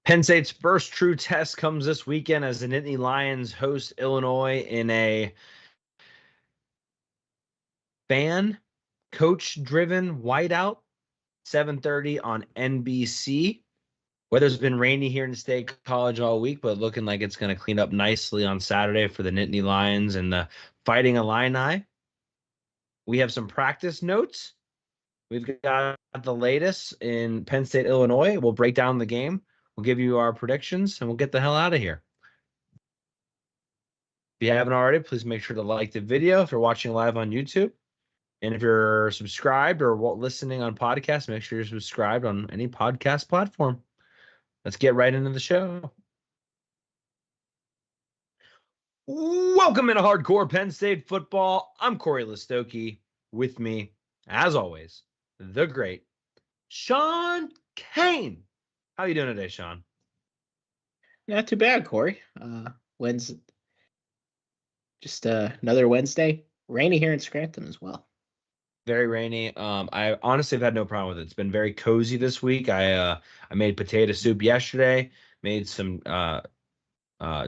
Penn State's first true test comes this weekend as the Nittany Lions host Illinois in a fan coach-driven whiteout, 7:30 on NBC. Weather's been rainy here in State College all week, but looking like it's going to clean up nicely on Saturday for the Nittany Lions and the Fighting Illini. We have some practice notes. We've got the latest in Penn State, Illinois. We'll break down the game. We'll give you our predictions, and we'll get the hell out of here. If you haven't already, please make sure to like the video if you're watching live on YouTube. And if you're subscribed or listening on podcast, make sure you're subscribed on any podcast platform. Let's get right into the show. Welcome into Hardcore Penn State Football. I'm Cory Lestochi. With me, as always, the great Shawn Kane. How are you doing today, Shawn? Not too bad, Cory. Wednesday, just another Wednesday. Rainy here in Scranton as well. Very rainy. I honestly have had no problem with it. It's been very cozy this week. I made potato soup yesterday. Made some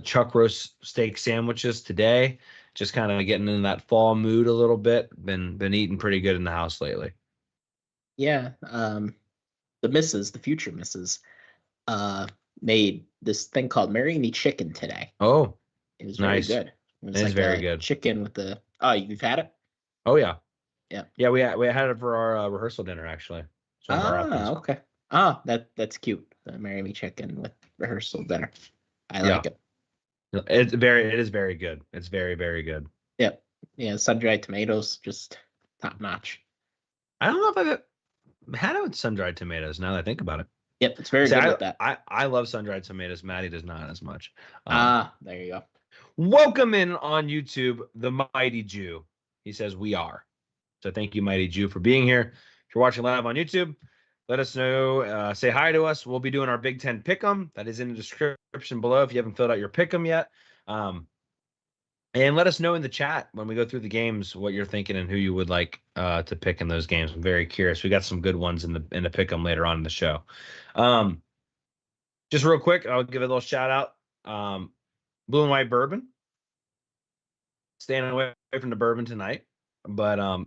chuck roast steak sandwiches today. Just kind of getting in that fall mood a little bit. Been eating pretty good in the house lately. Yeah. The future missus, made this thing called Marry Me Chicken today. Oh, it was very nice. good. It was like very good. Chicken with the. Oh, you've had it? Oh yeah. Yeah. We had it for our rehearsal dinner actually. Okay. That's cute. The Marry Me Chicken with rehearsal dinner. I like it. It is very good. It's very, very good. Yep. Yeah. Sun-dried tomatoes, just top notch. I don't know if I've had it with sun-dried tomatoes now that I think about it. Yep, it's very good with that. I love sun-dried tomatoes. Maddie does not as much. There you go. Welcome in on YouTube, the Mighty Jew. He says we are. So thank you, Mighty Jew, for being here. If you're watching live on YouTube, let us know. Say hi to us. We'll be doing our Big Ten Pick'em. That is in the description below if you haven't filled out your Pick'em yet. And let us know in the chat when we go through the games what you're thinking and who you would like to pick in those games. I'm very curious. We got some good ones in the Pick'em later on in the show. Just real quick, I'll give a little shout out. Blue and White Bourbon. Staying away from the bourbon tonight, but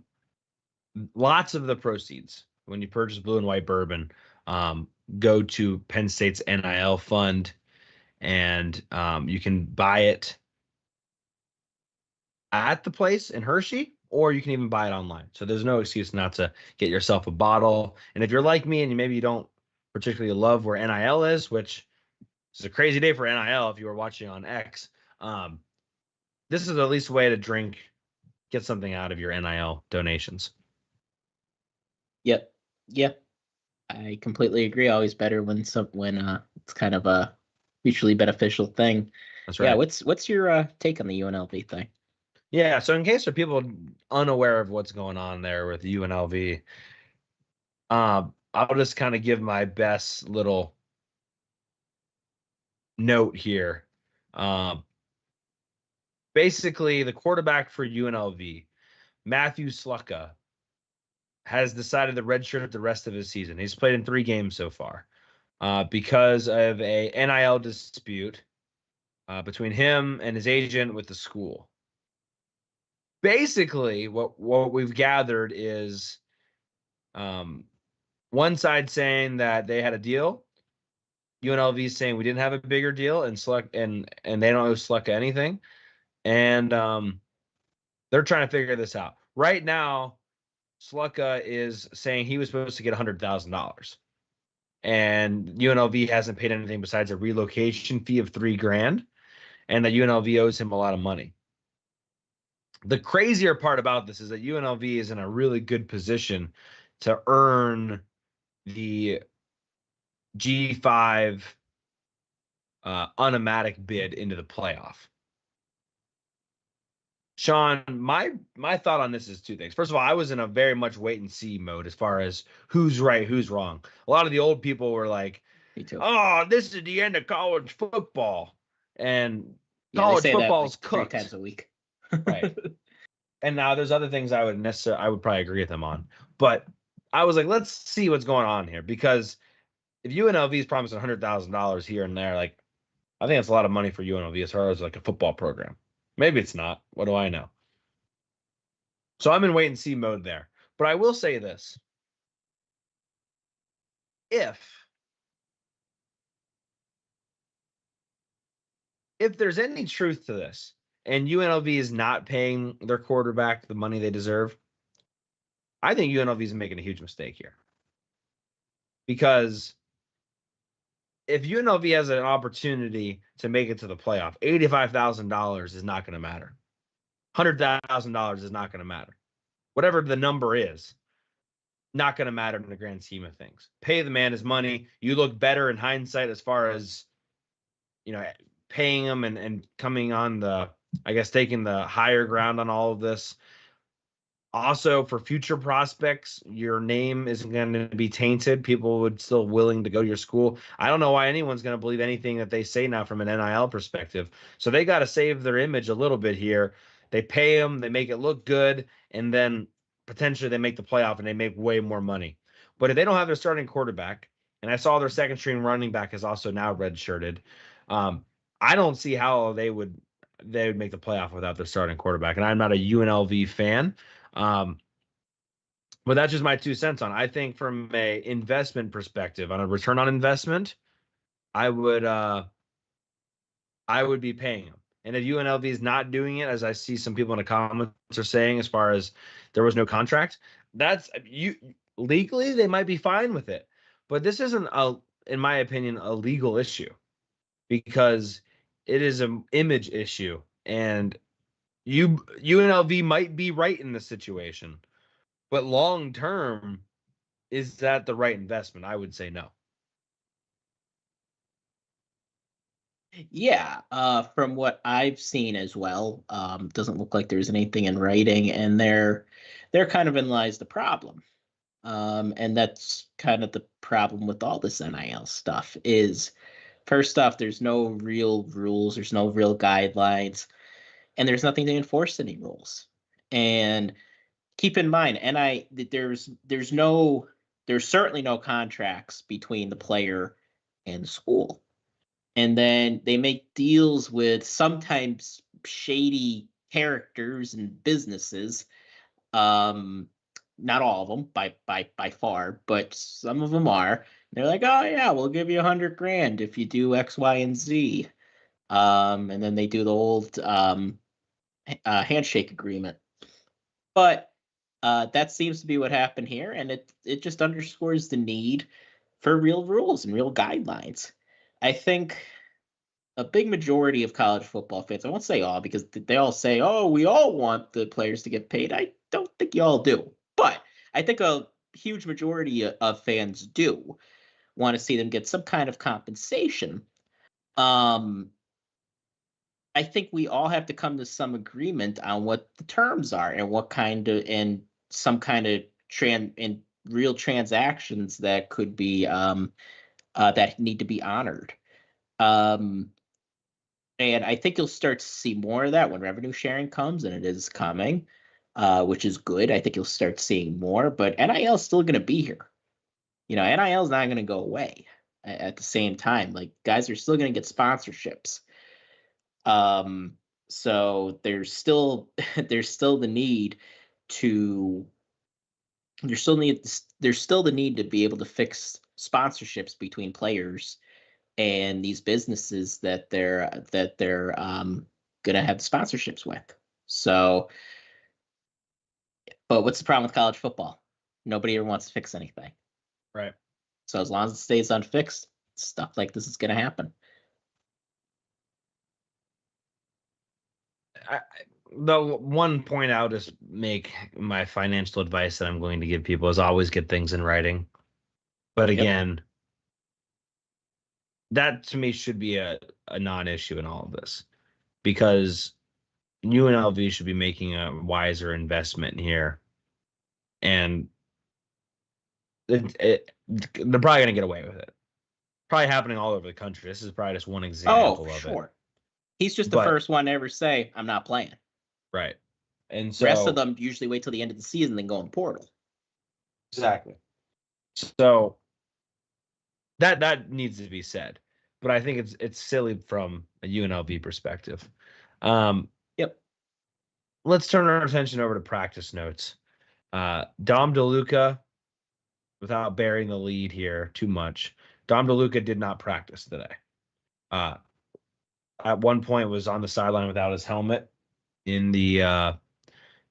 lots of the proceeds when you purchase Blue and White Bourbon go to Penn State's NIL fund, and you can buy it at the place in Hershey, or you can even buy it online. So there's no excuse not to get yourself a bottle. And if you're like me and maybe you don't particularly love where NIL is, which is a crazy day for NIL if you were watching on X, this is the least way to get something out of your NIL donations. Yep. I completely agree. Always better when it's kind of a mutually beneficial thing. That's right. Yeah. What's your take on the UNLV thing? Yeah. So in case there are people unaware of what's going on there with UNLV, I'll just kind of give my best little note here. Basically, the quarterback for UNLV, Matthew Slucka, has decided to redshirt the rest of his season. He's played in 3 games so far because of a NIL dispute between him and his agent with the school. Basically, what we've gathered is one side saying that they had a deal. UNLV is saying we didn't have a bigger deal, and they don't owe Slucka anything. And they're trying to figure this out. Right now, Slucka is saying he was supposed to get $100,000. And UNLV hasn't paid anything besides a relocation fee of $3,000, and that UNLV owes him a lot of money. The crazier part about this is that UNLV is in a really good position to earn the G5 automatic bid into the playoff. Shawn, my thought on this is 2 things. First of all, I was in a very much wait and see mode as far as who's right, who's wrong. A lot of the old people were like, Me too. "Oh, this is the end of college football," and college football is cooked 3 times a week. Right. And now there's other things I would probably agree with them on. But I was like, let's see what's going on here, because if UNLV is promising $100,000 here and there, like I think that's a lot of money for UNLV as far as like a football program. Maybe it's not. What do I know? So I'm in wait and see mode there. But I will say this. If there's any truth to this, and UNLV is not paying their quarterback the money they deserve, I think UNLV is making a huge mistake here. Because if UNLV has an opportunity to make it to the playoff, $85,000 is not going to matter. $100,000 is not going to matter. Whatever the number is, not going to matter in the grand scheme of things. Pay the man his money. You look better in hindsight as far as, paying him and coming on the, I guess, taking the higher ground on all of this. Also, for future prospects, your name isn't going to be tainted. People would still willing to go to your school. I don't know why anyone's going to believe anything that they say now from an NIL perspective. So they got to save their image a little bit here. They pay them, they make it look good, and then potentially they make the playoff and they make way more money. But if they don't have their starting quarterback, and I saw their second string running back is also now redshirted, I don't see how they would make the playoff without their starting quarterback. And I'm not a UNLV fan. But that's just my 2 cents on it. I think from a investment perspective, on a return on investment, I would be paying them. And if UNLV is not doing it, as I see some people in the comments are saying, as far as there was no contract, that's legally they might be fine with it. But this isn't in my opinion, a legal issue because it is an image issue. And UNLV might be right in this situation. But long term, is that the right investment? I would say no. Yeah, from what I've seen as well, doesn't look like there's anything in writing, and there kind of in lies the problem. And that's kind of the problem with all this NIL stuff is, first off, there's no real rules, there's no real guidelines, and there's nothing to enforce any rules. And keep in mind, there's certainly no contracts between the player and the school. And then they make deals with sometimes shady characters and businesses. Not all of them by far, but some of them are. They're like, oh yeah, we'll give you $100,000 if you do X, Y, and Z. And then they do the old handshake agreement. But that seems to be what happened here, and it just underscores the need for real rules and real guidelines. I think a big majority of college football fans, I won't say all because they all say, oh, we all want the players to get paid. I don't think you all do. But I think a huge majority of fans do want to see them get some kind of compensation. I think we all have to come to some agreement on what the terms are and what kind of, and some kind of real transactions that could be that need to be honored. And I think you'll start to see more of that when revenue sharing comes, and it is coming, which is good. I think you'll start seeing more, but NIL is still going to be here. NIL is not going to go away at the same time. Like, guys are still going to get sponsorships. So there's still the need to be able to fix sponsorships between players and these businesses that they're gonna have sponsorships with. So, but what's the problem with college football? Nobody ever wants to fix anything. Right. So as long as it stays unfixed, stuff like this is gonna happen. The one point I'll just make, my financial advice that I'm going to give people is always get things in writing. But again, that to me should be a non-issue in all of this, because UNLV should be making a wiser investment here, and they're probably going to get away with it. Probably happening all over the country. This is probably just one example of it. He's just the first one to ever say, I'm not playing. Right. And so the rest of them usually wait till the end of the season, then go in portal. Exactly. So That needs to be said. But I think it's silly from a UNLV perspective. Yep. Let's turn our attention over to practice notes. Dom DeLuca, without bearing the lead here too much, Dom DeLuca did not practice today. At one point was on the sideline without his helmet in the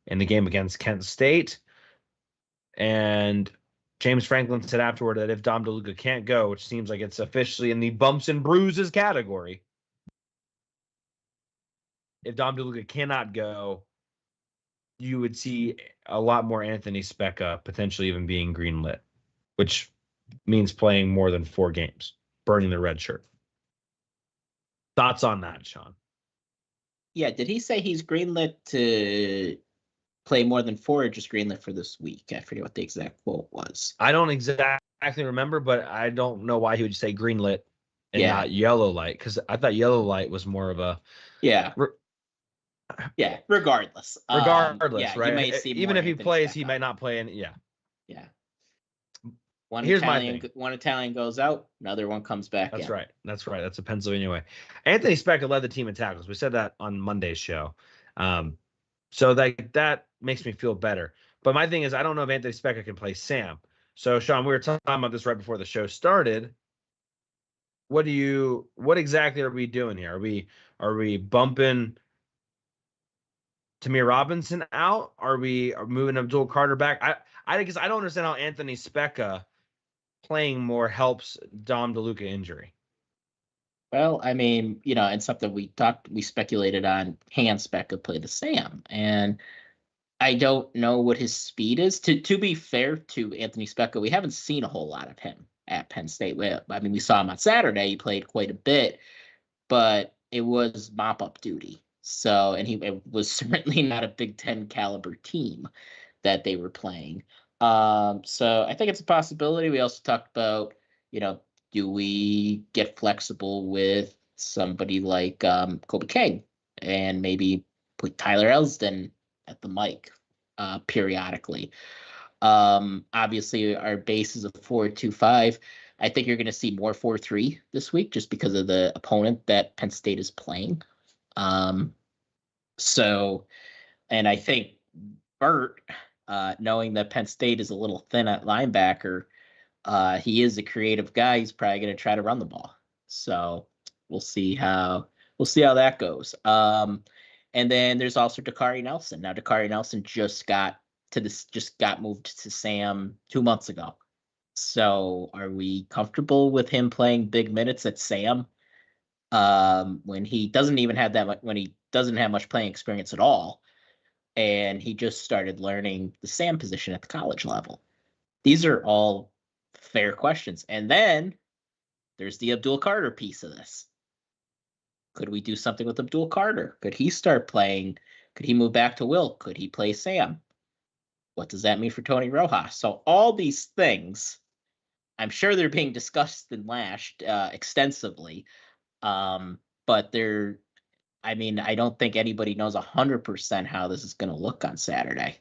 game against Kent State. And James Franklin said afterward that if Dom DeLuca can't go, which seems like it's officially in the bumps and bruises category, if Dom DeLuca cannot go, you would see a lot more Anthony Specca potentially even being greenlit, which means playing more than 4 games, burning the red shirt. Thoughts on that, Shawn? Yeah, did he say he's greenlit to play more than 4 or just greenlit for this week? I forget what the exact quote was. I don't exactly remember, but I don't know why he would say greenlit and not yellow light, because I thought yellow light was more of a regardless, right? You may see even if he plays, he might not play. One Italian goes out, another one comes back. That's right. That's right. That's a Pennsylvania way. Anthony Specca led the team in tackles. We said that on Monday's show. So that makes me feel better. But my thing is, I don't know if Anthony Specca can play Sam. So Shawn, we were talking about this right before the show started. What exactly are we doing here? Are we bumping Tamir Robinson out? Are we moving Abdul Carter back? I guess I don't understand how Anthony Specca playing more helps Dom DeLuca injury. Well, I mean, and something we speculated on, can Specca play the Sam? And I don't know what his speed is. To be fair to Anthony Specca, we haven't seen a whole lot of him at Penn State. I mean, we saw him on Saturday. He played quite a bit, but it was mop-up duty. So, and it was certainly not a Big Ten caliber team that they were playing. So I think it's a possibility. We also talked about, do we get flexible with somebody like Kobe Kane and maybe put Tyler Elsdon at the mic periodically? Obviously, our base is a 4-2-5. I think you're going to see more 4-3 this week just because of the opponent that Penn State is playing. And I think Burt, knowing that Penn State is a little thin at linebacker, he is a creative guy. He's probably going to try to run the ball. So we'll see how that goes. And then there's also Dakari Nelson. Now Dakari Nelson just got moved to Sam 2 months ago. So are we comfortable with him playing big minutes at Sam when he doesn't even have that much, when he doesn't have much playing experience at all, and he just started learning the Sam position at the college level? These are all fair questions. And then there's the Abdul Carter piece of this. Could we do something with Abdul Carter? Could he start playing? Could he move back to Will? Could he play Sam? What does that mean for Tony Rojas? So all these things, I'm sure they're being discussed and lashed extensively. But I don't think anybody knows 100% how this is going to look on Saturday.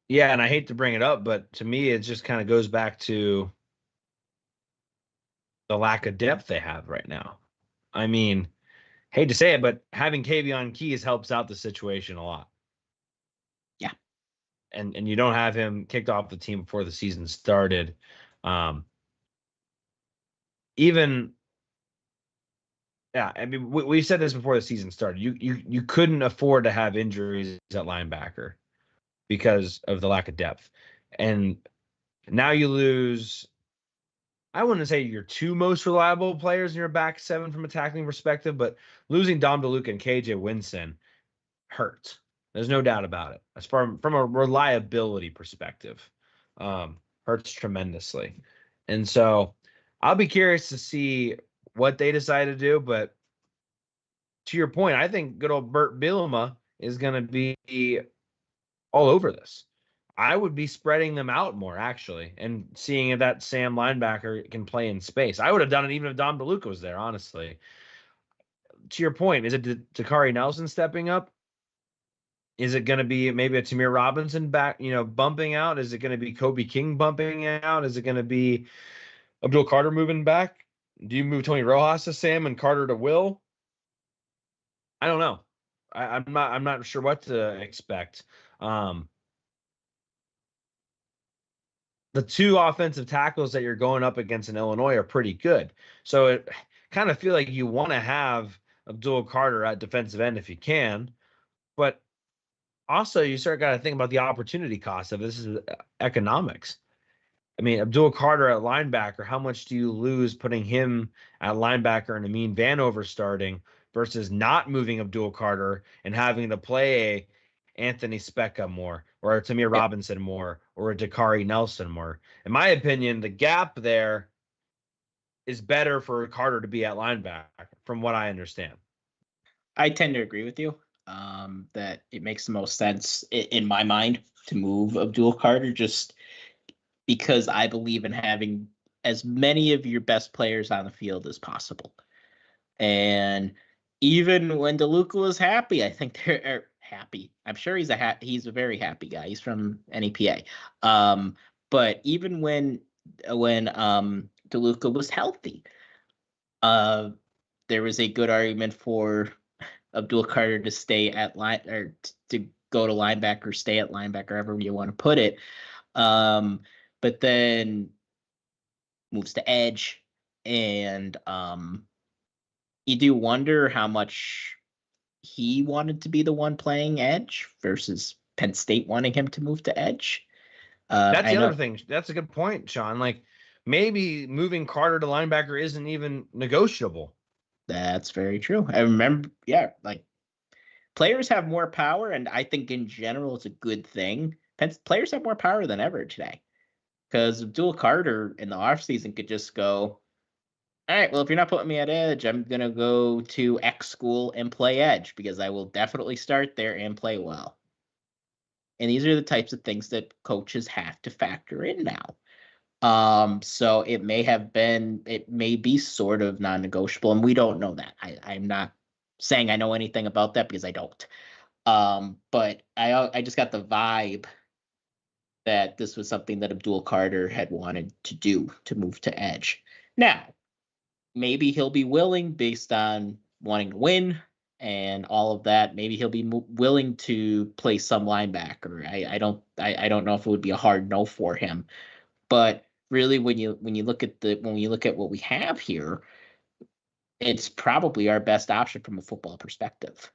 Yeah, and I hate to bring it up, but to me, it just kind of goes back to the lack of depth they have right now. I mean, hate to say it, but having Kavion Keys helps out the situation a lot. Yeah. And you don't have him kicked off the team before the season started. We said this before the season started. You couldn't afford to have injuries at linebacker because of the lack of depth. And now you lose, I wouldn't say your 2 most reliable players in your back 7 from a tackling perspective, but losing Dom DeLuca and KJ Winson hurts. There's no doubt about it. As far from a reliability perspective, hurts tremendously. And so I'll be curious to see what they decide to do. But to your point, I think good old Burt Bielema is going to be all over this. I would be spreading them out more, actually, and seeing if that Sam linebacker can play in space. I would have done it even if Dom DeLuca was there, honestly. To your point, is it Dakari Nelson stepping up? Is it going to be maybe a Tamir Robinson back, bumping out? Is it going to be Kobe King bumping out? Is it going to be Abdul Carter moving back? Do you move Tony Rojas to Sam and Carter to Will? I don't know. I'm not sure what to expect. Um, the two offensive tackles that you're going up against in Illinois are pretty good. So it kind of feel like you want to have Abdul Carter at defensive end if you can, but also you start got to think about the opportunity cost of this is economics. I mean, Abdul Carter at linebacker, how much do you lose putting him at linebacker and Amin Vanover starting versus not moving Abdul Carter and having to play a Anthony Specka more or a Tamir Yep. Robinson more or a Dakari Nelson more? In my opinion, the gap there is better for Carter to be at linebacker, from what I understand. I tend to agree with you that it makes the most sense in my mind to move Abdul Carter just because I believe in having as many of your best players on the field as possible. And even when DeLuca was happy, I think they're happy. I'm sure he's a very happy guy. He's from NEPA. But even when DeLuca was healthy, there was a good argument for Abdul Carter to stay at line or to go to linebacker, stay at linebacker, however you want to put it. But then moves to edge, and you do wonder how much he wanted to be the one playing edge versus Penn State wanting him to move to edge. That's the other thing. That's a good point, Shawn. Like maybe moving Carter to linebacker isn't even negotiable. That's very true. I remember, yeah, like players have more power, and I think in general it's a good thing. Players have more power than ever today. Because Abdul Carter in the offseason could just go, all right, well, if you're not putting me at edge, I'm going to go to X school and play edge because I will definitely start there and play well. And these are the types of things that coaches have to factor in now. So it may be sort of non-negotiable, and we don't know that. I'm not saying I know anything about that because I don't. But I just got the vibe that this was something that Abdul Carter had wanted to do, to move to edge. Now, maybe he'll be willing based on wanting to win and all of that. Maybe he'll be willing to play some linebacker. I don't know if it would be a hard no for him. But really, when you look at what we have here, it's probably our best option from a football perspective.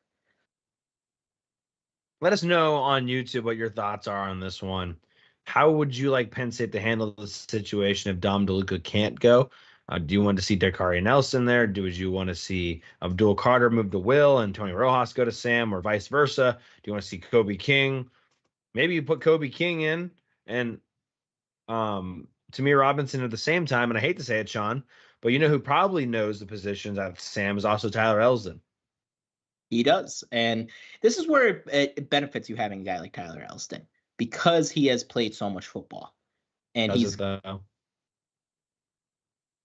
Let us know on YouTube what your thoughts are on this one. How would you like Penn State to handle the situation if Dom DeLuca can't go? Do you want to see Dakari Nelson there? Do you want to see Abdul Carter move to Will and Tony Rojas go to Sam, or vice versa? Do you want to see Kobe King? Maybe you put Kobe King in and Tamir Robinson at the same time. And I hate to say it, Shawn, but you know who probably knows the positions at Sam is also Tyler Elsdon. He does. And this is where it benefits you having a guy like Tyler Elsdon because he has played so much football. And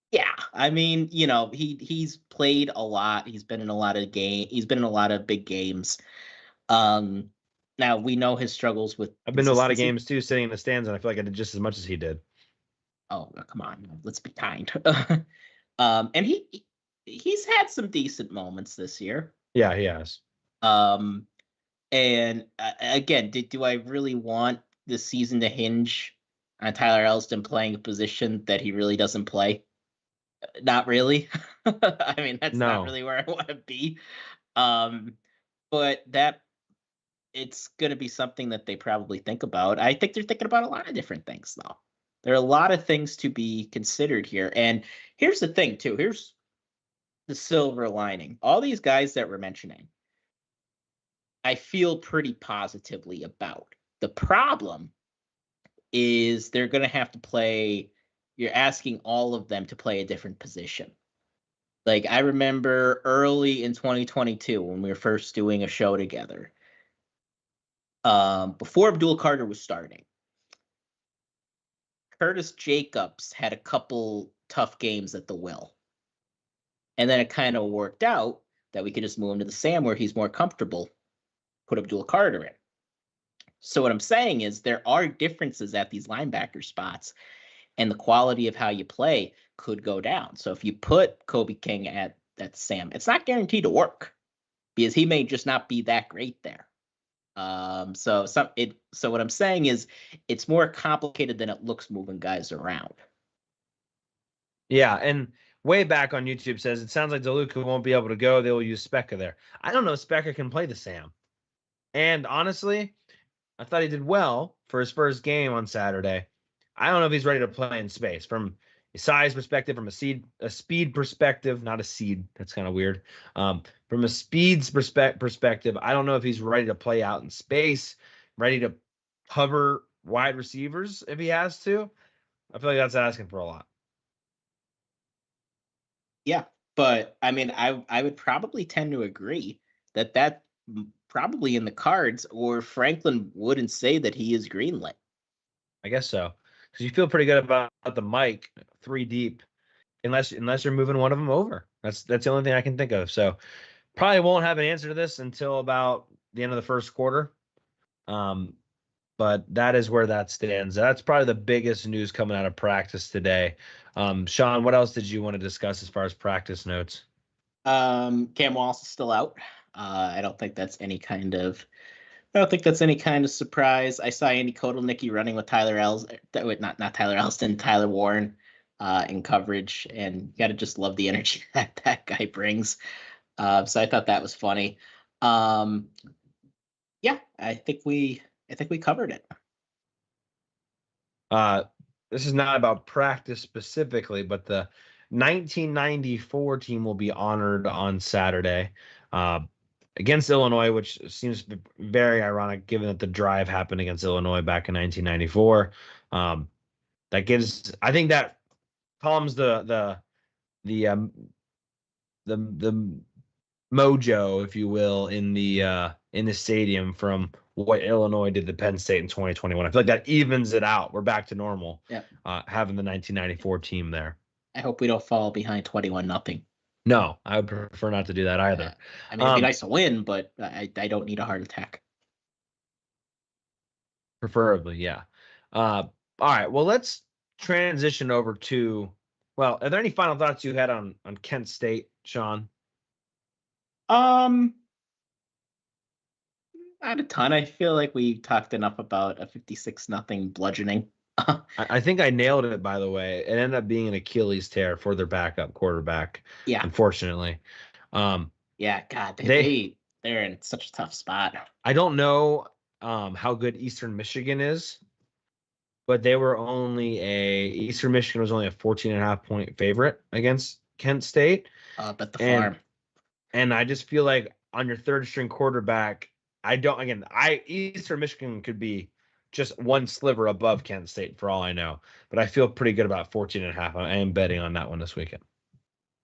yeah, I mean, he's played a lot. He's been in a lot of He's been in a lot of big games. Now we know his struggles with. I've been to a lot of games too, sitting in the stands, and I feel like I did just as much as he did. Oh, come on, let's be kind. And he's had some decent moments this year. Yeah, he has. And again, do I really want this season to hinge on Tyler Elsdon playing a position that he really doesn't play? Not really. I mean, that's not really where I want to be. But it's going to be something that they probably think about. I think they're thinking about a lot of different things, though. There are a lot of things to be considered here. And here's the thing, too. Here's the silver lining. All these guys that we're mentioning, I feel pretty positively about. The problem is they're going to have to play. You're asking all of them to play a different position. Like, I remember early in 2022 when we were first doing a show together, before Abdul Carter was starting, Curtis Jacobs had a couple tough games at the Will. And then it kind of worked out that we could just move him to the Sam where he's more comfortable, put Abdul Carter in. So what I'm saying is there are differences at these linebacker spots. and the quality of how you play could go down. So if you put Kobe King at Sam, it's not guaranteed to work because he may just not be that great there. So what I'm saying is it's more complicated than it looks moving guys around. Yeah, and way back on YouTube says it sounds like DeLuca won't be able to go. They will use Speca there. I don't know if Speca can play the Sam. And honestly, I thought he did well for his first game on Saturday. I don't know if he's ready to play in space from a size perspective, from a speed perspective, not a seed. That's kind of weird. From a speeds perspective, I don't know if he's ready to play out in space, ready to cover wide receivers if he has to. I feel like that's asking for a lot. Yeah, but I mean, I would probably tend to agree that probably in the cards, or Franklin wouldn't say that he is greenlit. I guess so, because you feel pretty good about the mic 3 deep, unless you're moving one of them over. That's the only thing I can think of. So probably won't have an answer to this until about the end of the first quarter. But that is where that stands. That's probably the biggest news coming out of practice today. Shawn, what else did you want to discuss as far as practice notes? Cam Wallace is still out. I don't think that's any kind of surprise. I saw Andy Kotelnicki running with not Tyler Elston, Tyler Warren in coverage, and you got to just love the energy that guy brings. So I thought that was funny. Yeah, I think we covered it. This is not about practice specifically, but the 1994 team will be honored on Saturday against Illinois, which seems very ironic given that the drive happened against Illinois back in 1994. I think that calms the mojo, if you will, in the stadium from what Illinois did to Penn State in 2021. I feel like that evens it out. We're back to normal. Yeah. Having the 1994 team there. I hope we don't fall behind 21-0. No, I would prefer not to do that either. I mean, it'd be nice to win, but I don't need a heart attack. Preferably, yeah. All right. Well, let's transition over to. Well, are there any final thoughts you had on Kent State, Shawn? Not a ton. I feel like we talked enough about a 56-0 bludgeoning. I think I nailed it, by the way. It ended up being an Achilles tear for their backup quarterback. Yeah. Unfortunately. Yeah, God, they're in such a tough spot. I don't know how good Eastern Michigan is, but Eastern Michigan was only a 14.5-point favorite against Kent State. But the farm. And I just feel like on your third string quarterback, Eastern Michigan could be just one sliver above Kent State for all I know, but I feel pretty good about 14.5. I am betting on that one this weekend.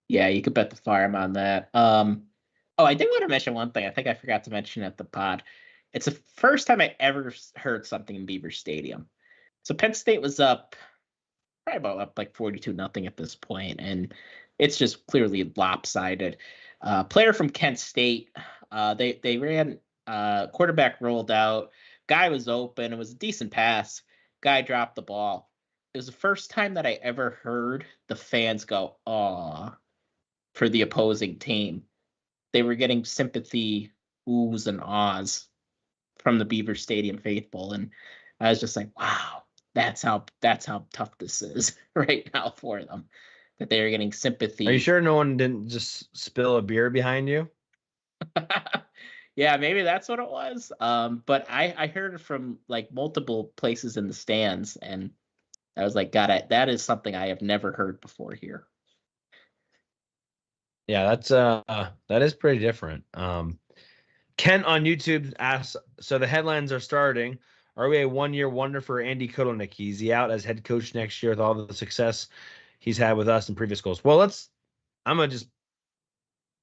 Yeah, you could bet the farm on that. I did want to mention one thing. I think I forgot to mention at the pod. It's the first time I ever heard something in Beaver Stadium. So Penn State was up like 42-0 at this point, and it's just clearly lopsided. Player from Kent State, they ran, quarterback rolled out, guy was open, it was a decent pass, guy dropped the ball. It was the first time that I ever heard the fans go, "Aw," for the opposing team. They were getting sympathy, oohs and ahs from the Beaver Stadium faithful, and I was just like, wow, that's how tough this is right now for them. That they are getting sympathy. Are you sure no one didn't just spill a beer behind you? Yeah, maybe that's what it was. But I heard it from like multiple places in the stands, and I was like, God, that is something I have never heard before here. Yeah, that is pretty different. Kent on YouTube asks, so the headlines are starting. Are we a one-year wonder for Andy Kotelnicki? Is he out as head coach next year with all the success he's had with us in previous goals? Well, I'm going to just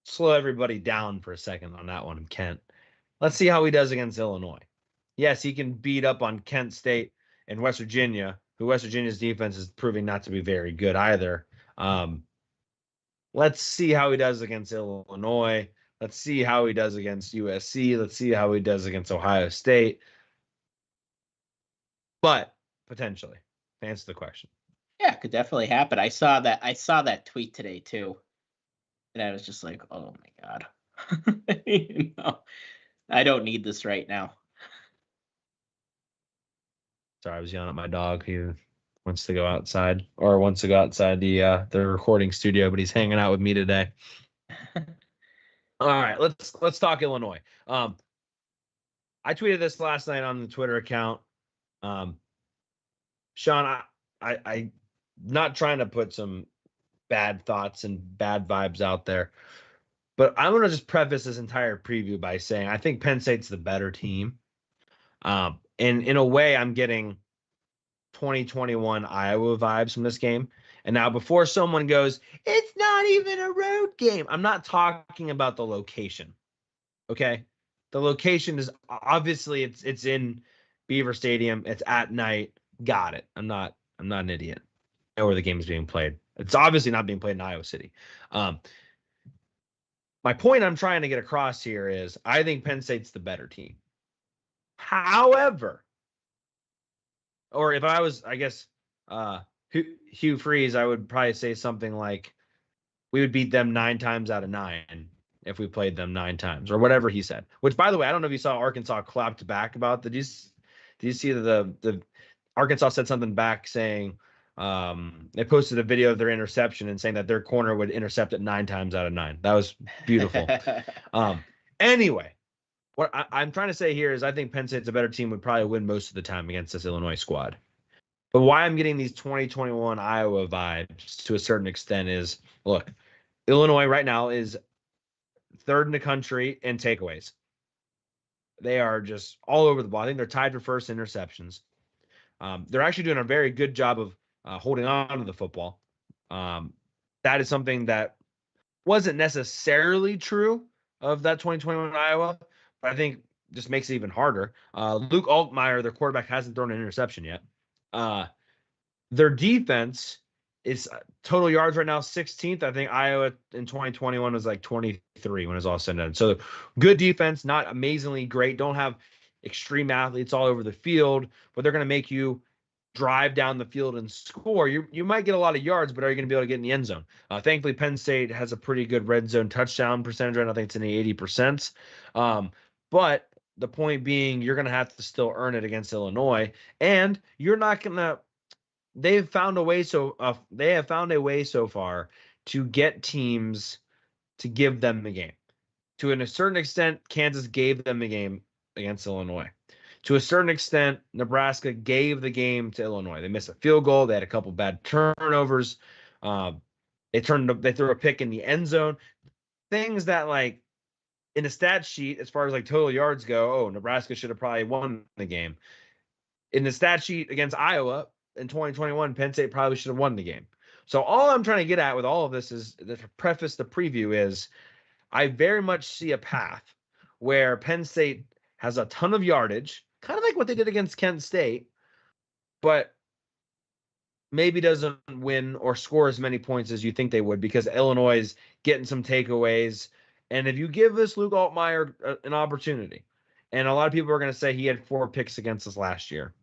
slow everybody down for a second on that one, Kent. Let's see how he does against Illinois. Yes, he can beat up on Kent State and West Virginia, who West Virginia's defense is proving not to be very good either. Let's see how he does against Illinois. Let's see how he does against USC. Let's see how he does against Ohio State. But potentially, to answer the question. Yeah, it could definitely happen. I saw that tweet today too, and I was just like, oh my God. I don't need this right now. Sorry, I was yelling at my dog. He wants to go outside, or wants to go outside the recording studio, but he's hanging out with me today. All right, let's talk Illinois. I tweeted this last night on the Twitter account. Shawn, I not trying to put some bad thoughts and bad vibes out there, but I'm gonna just preface this entire preview by saying I think Penn State's the better team. And in a way, I'm getting 2021 Iowa vibes from this game. And now, before someone goes, it's not even a road game, I'm not talking about the location. Okay, the location is obviously it's in Beaver Stadium. It's at night. Got it. I'm not an idiot. I know where the game is being played. It's obviously not being played in Iowa City. My point I'm trying to get across here is I think Penn State's the better team. However, or if I was, I guess, Hugh Freeze, I would probably say something like, we would beat them 9 times out of 9 if we played them 9 times, or whatever he said. Which, by the way, I don't know if you saw Arkansas clapped back about. Did you see the Arkansas said something back saying, they posted a video of their interception and saying that their corner would intercept it 9 times out of 9. That was beautiful. Anyway, what I'm trying to say here is I think Penn State's a better team, would probably win most of the time against this Illinois squad. But why I'm getting these 2021 Iowa vibes to a certain extent is, look, Illinois right now is 3rd in the country in takeaways. They are just all over the ball. I think they're tied for first interceptions. They're actually doing a very good job of holding on to the football. That is something that wasn't necessarily true of that 2021 Iowa, but I think just makes it even harder. Luke Altmaier, their quarterback, hasn't thrown an interception yet. Their defense is total yards right now 16th. I think Iowa in 2021 was like 23 when it's all said and done. So good defense, not amazingly great. Don't have extreme athletes all over the field, but they're going to make you drive down the field and score. You might get a lot of yards, but are you going to be able to get in the end zone? Thankfully, Penn State has a pretty good red zone touchdown percentage right now. I think it's in the 80%. But the point being, you're going to have to still earn it against Illinois, and you're not going to. They have found a way so far to get teams to give them the game. To a certain extent, Kansas gave them the game against Illinois. To a certain extent, Nebraska gave the game to Illinois. They missed a field goal. They had a couple bad turnovers. They threw a pick in the end zone. Things that, like, in the stat sheet, as far as like total yards go, Nebraska should have probably won the game. In the stat sheet against Iowa in 2021, Penn State probably should have won the game. So all I'm trying to get at with all of this is, to preface the preview, is I very much see a path where Penn State has a ton of yardage, kind of like what they did against Kent State, but maybe doesn't win or score as many points as you think they would, because Illinois is getting some takeaways. And if you give this Luke Altmaier an opportunity, and a lot of people are going to say he had 4 picks against us last year,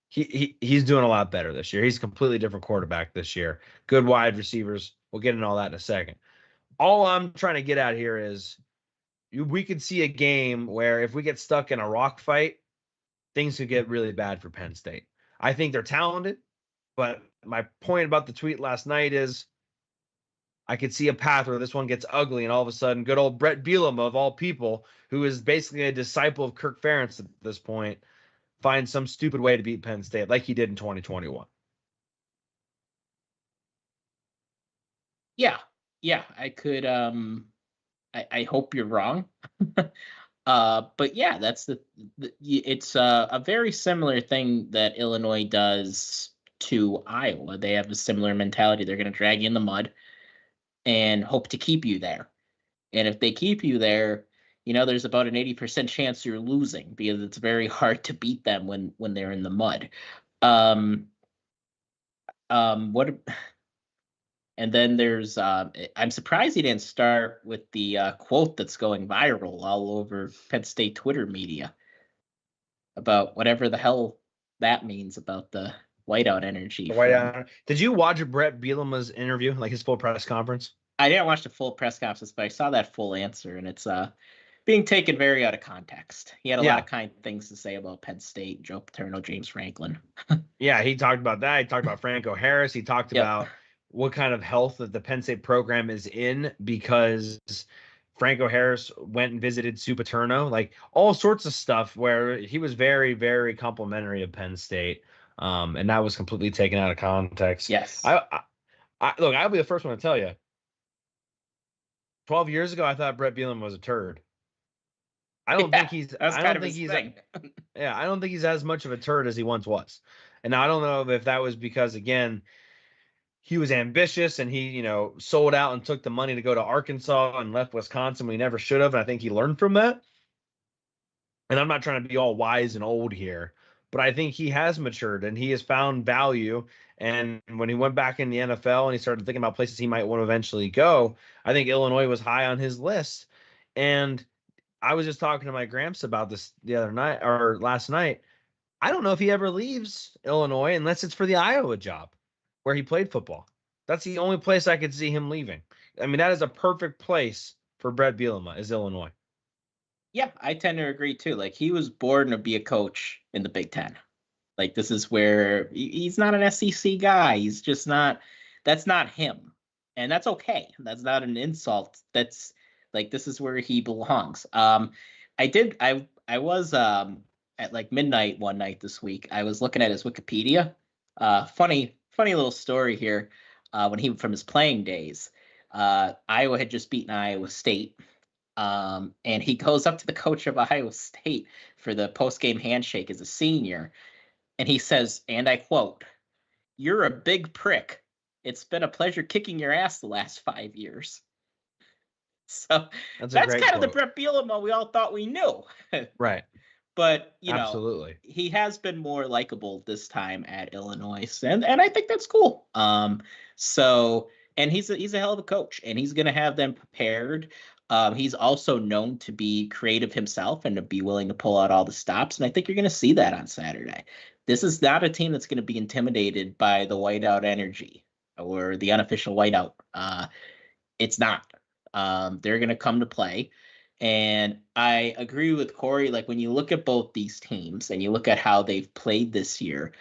he's doing a lot better this year. He's a completely different quarterback this year. Good wide receivers. We'll get into all that in a second. All I'm trying to get at here is we could see a game where if we get stuck in a rock fight, things could get really bad for Penn State. I think they're talented, but my point about the tweet last night is I could see a path where this one gets ugly, and all of a sudden good old Brett Bielema, of all people, who is basically a disciple of Kirk Ferentz at this point, finds some stupid way to beat Penn State like he did in 2021. Yeah, I could. I hope you're wrong. But yeah, that's it's a very similar thing that Illinois does to Iowa. They have a similar mentality. They're going to drag you in the mud and hope to keep you there. And if they keep you there, there's about an 80% chance you're losing, because it's very hard to beat them when they're in the mud. And then there's, I'm surprised he didn't start with the quote that's going viral all over Penn State Twitter media about whatever the hell that means about the whiteout energy. The whiteout. Did you watch Brett Bielema's interview, like his full press conference? I didn't watch the full press conference, but I saw that full answer, and it's being taken very out of context. He had a lot of kind things to say about Penn State, Joe Paterno, James Franklin. Yeah, he talked about that. He talked about Franco Harris. He talked about what kind of health that the Penn State program is in because Franco Harris went and visited Sue Paterno, like all sorts of stuff where he was very, very complimentary of Penn State. And that was completely taken out of context. Yes. Look, I'll be the first one to tell you. 12 years ago, I thought Brett Bielema was a turd. I don't think he's. I don't think he's. Yeah, I don't think he's as much of a turd as he once was. And now I don't know if that was because again, he was ambitious and he, sold out and took the money to go to Arkansas and left Wisconsin when he never should have. And I think he learned from that. And I'm not trying to be all wise and old here, but I think he has matured and he has found value. And when he went back in the NFL and he started thinking about places he might want to eventually go, I think Illinois was high on his list. And I was just talking to my Gramps about this the other night or last night. I don't know if he ever leaves Illinois unless it's for the Iowa job where he played football. That's the only place I could see him leaving. I mean, that is a perfect place for Brett Bielema is Illinois. Yeah, I tend to agree too. Like he was born to be a coach in the Big Ten. Like this is where he's not an SEC guy. He's just not. That's not him, and that's okay. That's not an insult. That's like this is where he belongs. I was at like midnight one night this week. I was looking at his Wikipedia. Funny little story here. When he from his playing days, Iowa had just beaten Iowa State. And he goes up to the coach of Iowa State for the post-game handshake as a senior. And he says, and I quote, "You're a big prick. It's been a pleasure kicking your ass the last 5 years." So that's kind of the Brett Bielema we all thought we knew. Right. But, absolutely, he has been more likable this time at Illinois. And I think that's cool. So, and he's a hell of a coach, and he's going to have them prepared. He's also known to be creative himself and to be willing to pull out all the stops. And I think you're going to see that on Saturday. This is not a team that's going to be intimidated by the whiteout energy or the unofficial whiteout. It's not. They're going to come to play. And I agree with Cory. Like when you look at both these teams and you look at how they've played this year,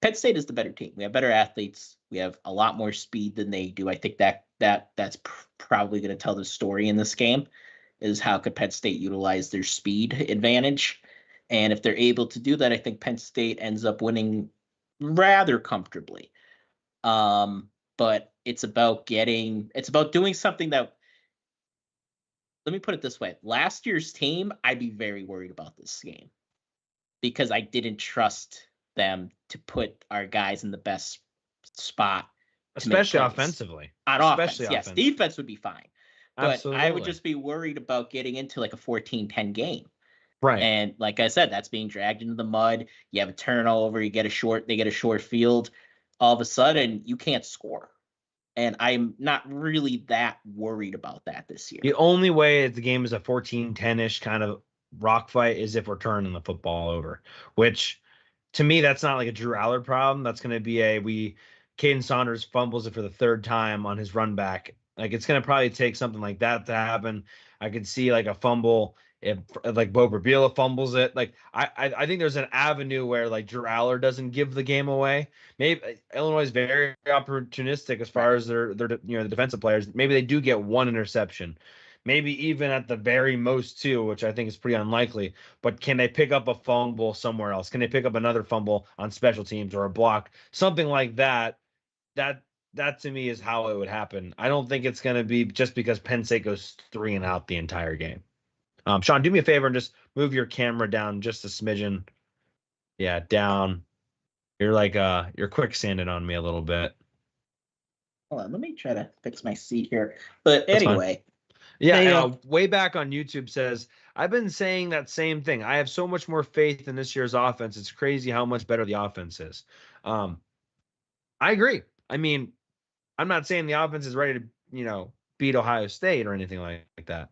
Penn State is the better team. We have better athletes. We have a lot more speed than they do. I think that's probably going to tell the story in this game is how could Penn State utilize their speed advantage. And if they're able to do that, I think Penn State ends up winning rather comfortably. But it's about doing something that, let me put it this way. Last year's team, I'd be very worried about this game because I didn't trust them to put our guys in the best spot. Especially offensively. On offense, yes. Defense would be fine. But Absolutely. I would just be worried about getting into like a 14-10 game. Right. And like I said, that's being dragged into the mud. You have a turnover, they get a short field. All of a sudden, you can't score. And I'm not really that worried about that this year. The only way the game is a 14-10-ish kind of rock fight is if we're turning the football over, which to me, that's not like a Drew Allard problem. That's going to be Caden Saunders fumbles it for the third time on his run back. Like it's going to probably take something like that to happen. I could see like a fumble if like Bo Biela fumbles it. Like I think there's an avenue where like Drew Allard doesn't give the game away. Maybe Illinois is very opportunistic as far as their the defensive players. Maybe they do get one interception. Maybe even at the very most two, which I think is pretty unlikely. But can they pick up a fumble somewhere else? Can they pick up another fumble on special teams or a block? Something like that. That to me is how it would happen. I don't think it's going to be just because Penn State goes 3 and out the entire game. Shawn, do me a favor and just move your camera down just a smidgen. Yeah, down. You're like you're quicksanding on me a little bit. Hold on, let me try to fix my seat here. But anyway. Yeah, way back on YouTube says, I've been saying that same thing. I have so much more faith in this year's offense. It's crazy how much better the offense is. I agree. I mean, I'm not saying the offense is ready to, beat Ohio State or anything like that.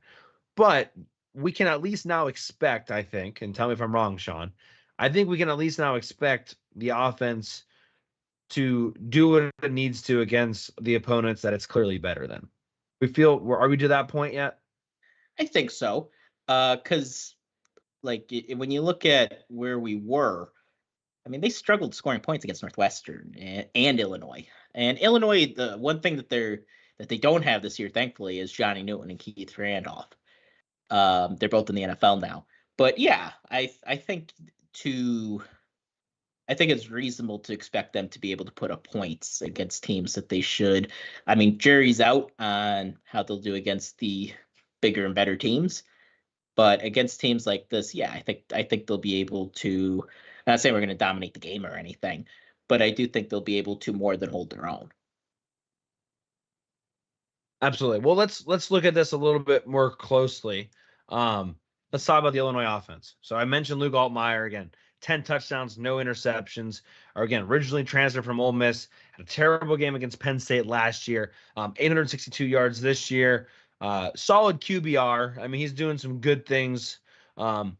But we can at least now expect, I think, and tell me if I'm wrong, Shawn, I think we can at least now expect the offense to do what it needs to against the opponents that it's clearly better than. Are we to that point yet? I think so. Because when you look at where we were, I mean, they struggled scoring points against Northwestern and Illinois. And Illinois, the one thing that they don't have this year, thankfully, is Johnny Newton and Keith Randolph. They're both in the NFL now. But yeah, I think it's reasonable to expect them to be able to put up points against teams that they should. I mean, jury's out on how they'll do against the bigger and better teams, but against teams like this, yeah, I think they'll be able to. I'm not saying we're going to dominate the game or anything, but I do think they'll be able to more than hold their own. Absolutely. Well, let's look at this a little bit more closely. Let's talk about the Illinois offense. So I mentioned Luke Altmaier again. 10 touchdowns, no interceptions. Or again, originally transferred from Ole Miss, had a terrible game against Penn State last year. 862 yards this year. Solid QBR. I mean, he's doing some good things. I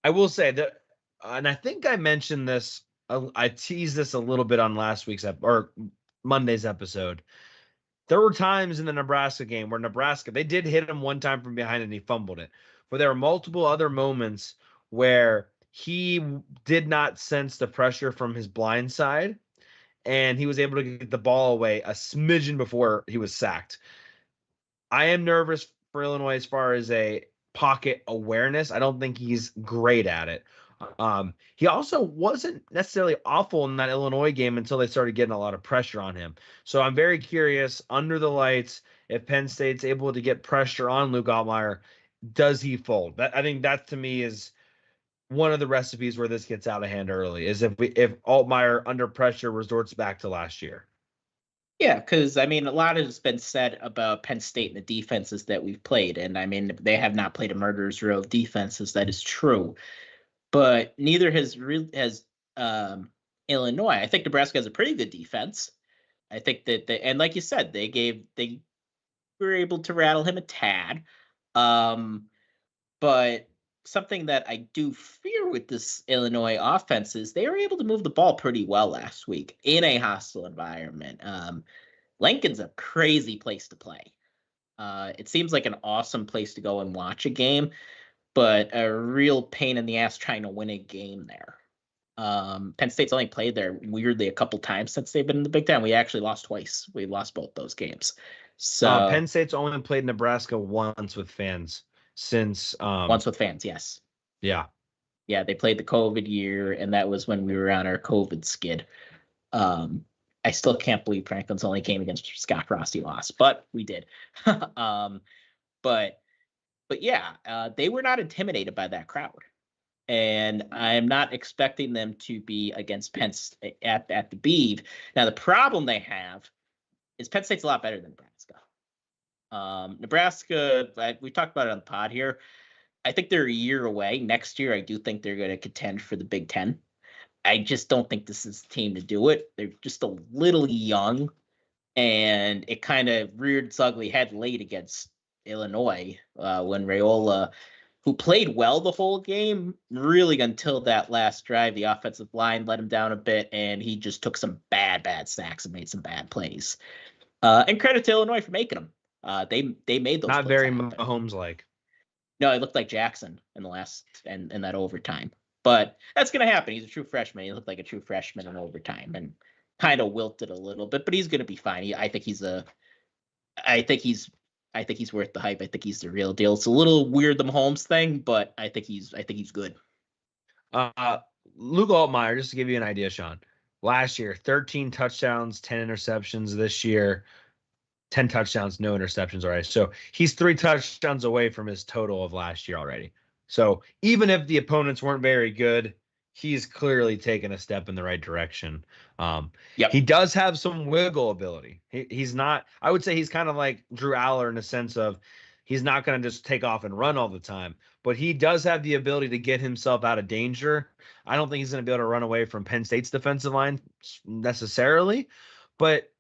will say that, and I think I mentioned this. I teased this a little bit on last week's or Monday's episode. There were times in the Nebraska game where they did hit him one time from behind and he fumbled it. But there were multiple other moments where he did not sense the pressure from his blind side, and he was able to get the ball away a smidgen before he was sacked. I am nervous for Illinois as far as a pocket awareness. I don't think he's great at it. He also wasn't necessarily awful in that Illinois game until they started getting a lot of pressure on him. So I'm very curious, under the lights, if Penn State's able to get pressure on Luke Altmaier, does he fold? I think that to me is one of the recipes where this gets out of hand early, is if Altmaier under pressure resorts back to last year. Yeah, because I mean, a lot has been said about Penn State and the defenses that we've played, and I mean, they have not played a murderer's row of defenses. That is true. But neither has Illinois. I think Nebraska has a pretty good defense. I think that and like you said, they were able to rattle him a tad. But something that I do fear with this Illinois offense is they were able to move the ball pretty well last week in a hostile environment. Lincoln's a crazy place to play. It seems like an awesome place to go and watch a game, but a real pain in the ass trying to win a game there. Penn State's only played there weirdly a couple times since they've been in the Big Ten. We actually lost twice. We lost both those games. So Penn State's only played Nebraska once with fans since once with fans, yes. Yeah. Yeah, they played the COVID year, and that was when we were on our COVID skid. I still can't believe Franklin's only game against Scott Frosty lost, but we did. But yeah, they were not intimidated by that crowd. And I'm not expecting them to be against Penn State at the Beeve. Now, the problem they have is Penn State's a lot better than Nebraska. Nebraska, we talked about it on the pod here. I think they're a year away. Next year, I do think they're going to contend for the Big Ten. I just don't think this is the team to do it. They're just a little young, and it kind of reared its ugly head late against Illinois when Raiola, who played well the whole game, really until that last drive, the offensive line let him down a bit, and he just took some bad sacks and made some bad plays. And credit to Illinois for making them. They made those. Not very Mahomes-like. No, it looked like Jackson in the last and that overtime. But that's going to happen. He's a true freshman. He looked like a true freshman in overtime and kind of wilted a little bit, but he's going to be fine. I think he's worth the hype. I think he's the real deal. It's a little weird, the Mahomes thing, but I think he's good. Luke Altmaier, just to give you an idea, Shawn, last year, 13 touchdowns, 10 interceptions. This year, 10 touchdowns, no interceptions already. So he's 3 touchdowns away from his total of last year already. So even if the opponents weren't very good, he's clearly taken a step in the right direction. He does have some wiggle ability. He's not, I would say he's kind of like Drew Aller in the sense of he's not going to just take off and run all the time, but he does have the ability to get himself out of danger. I don't think he's going to be able to run away from Penn State's defensive line necessarily, but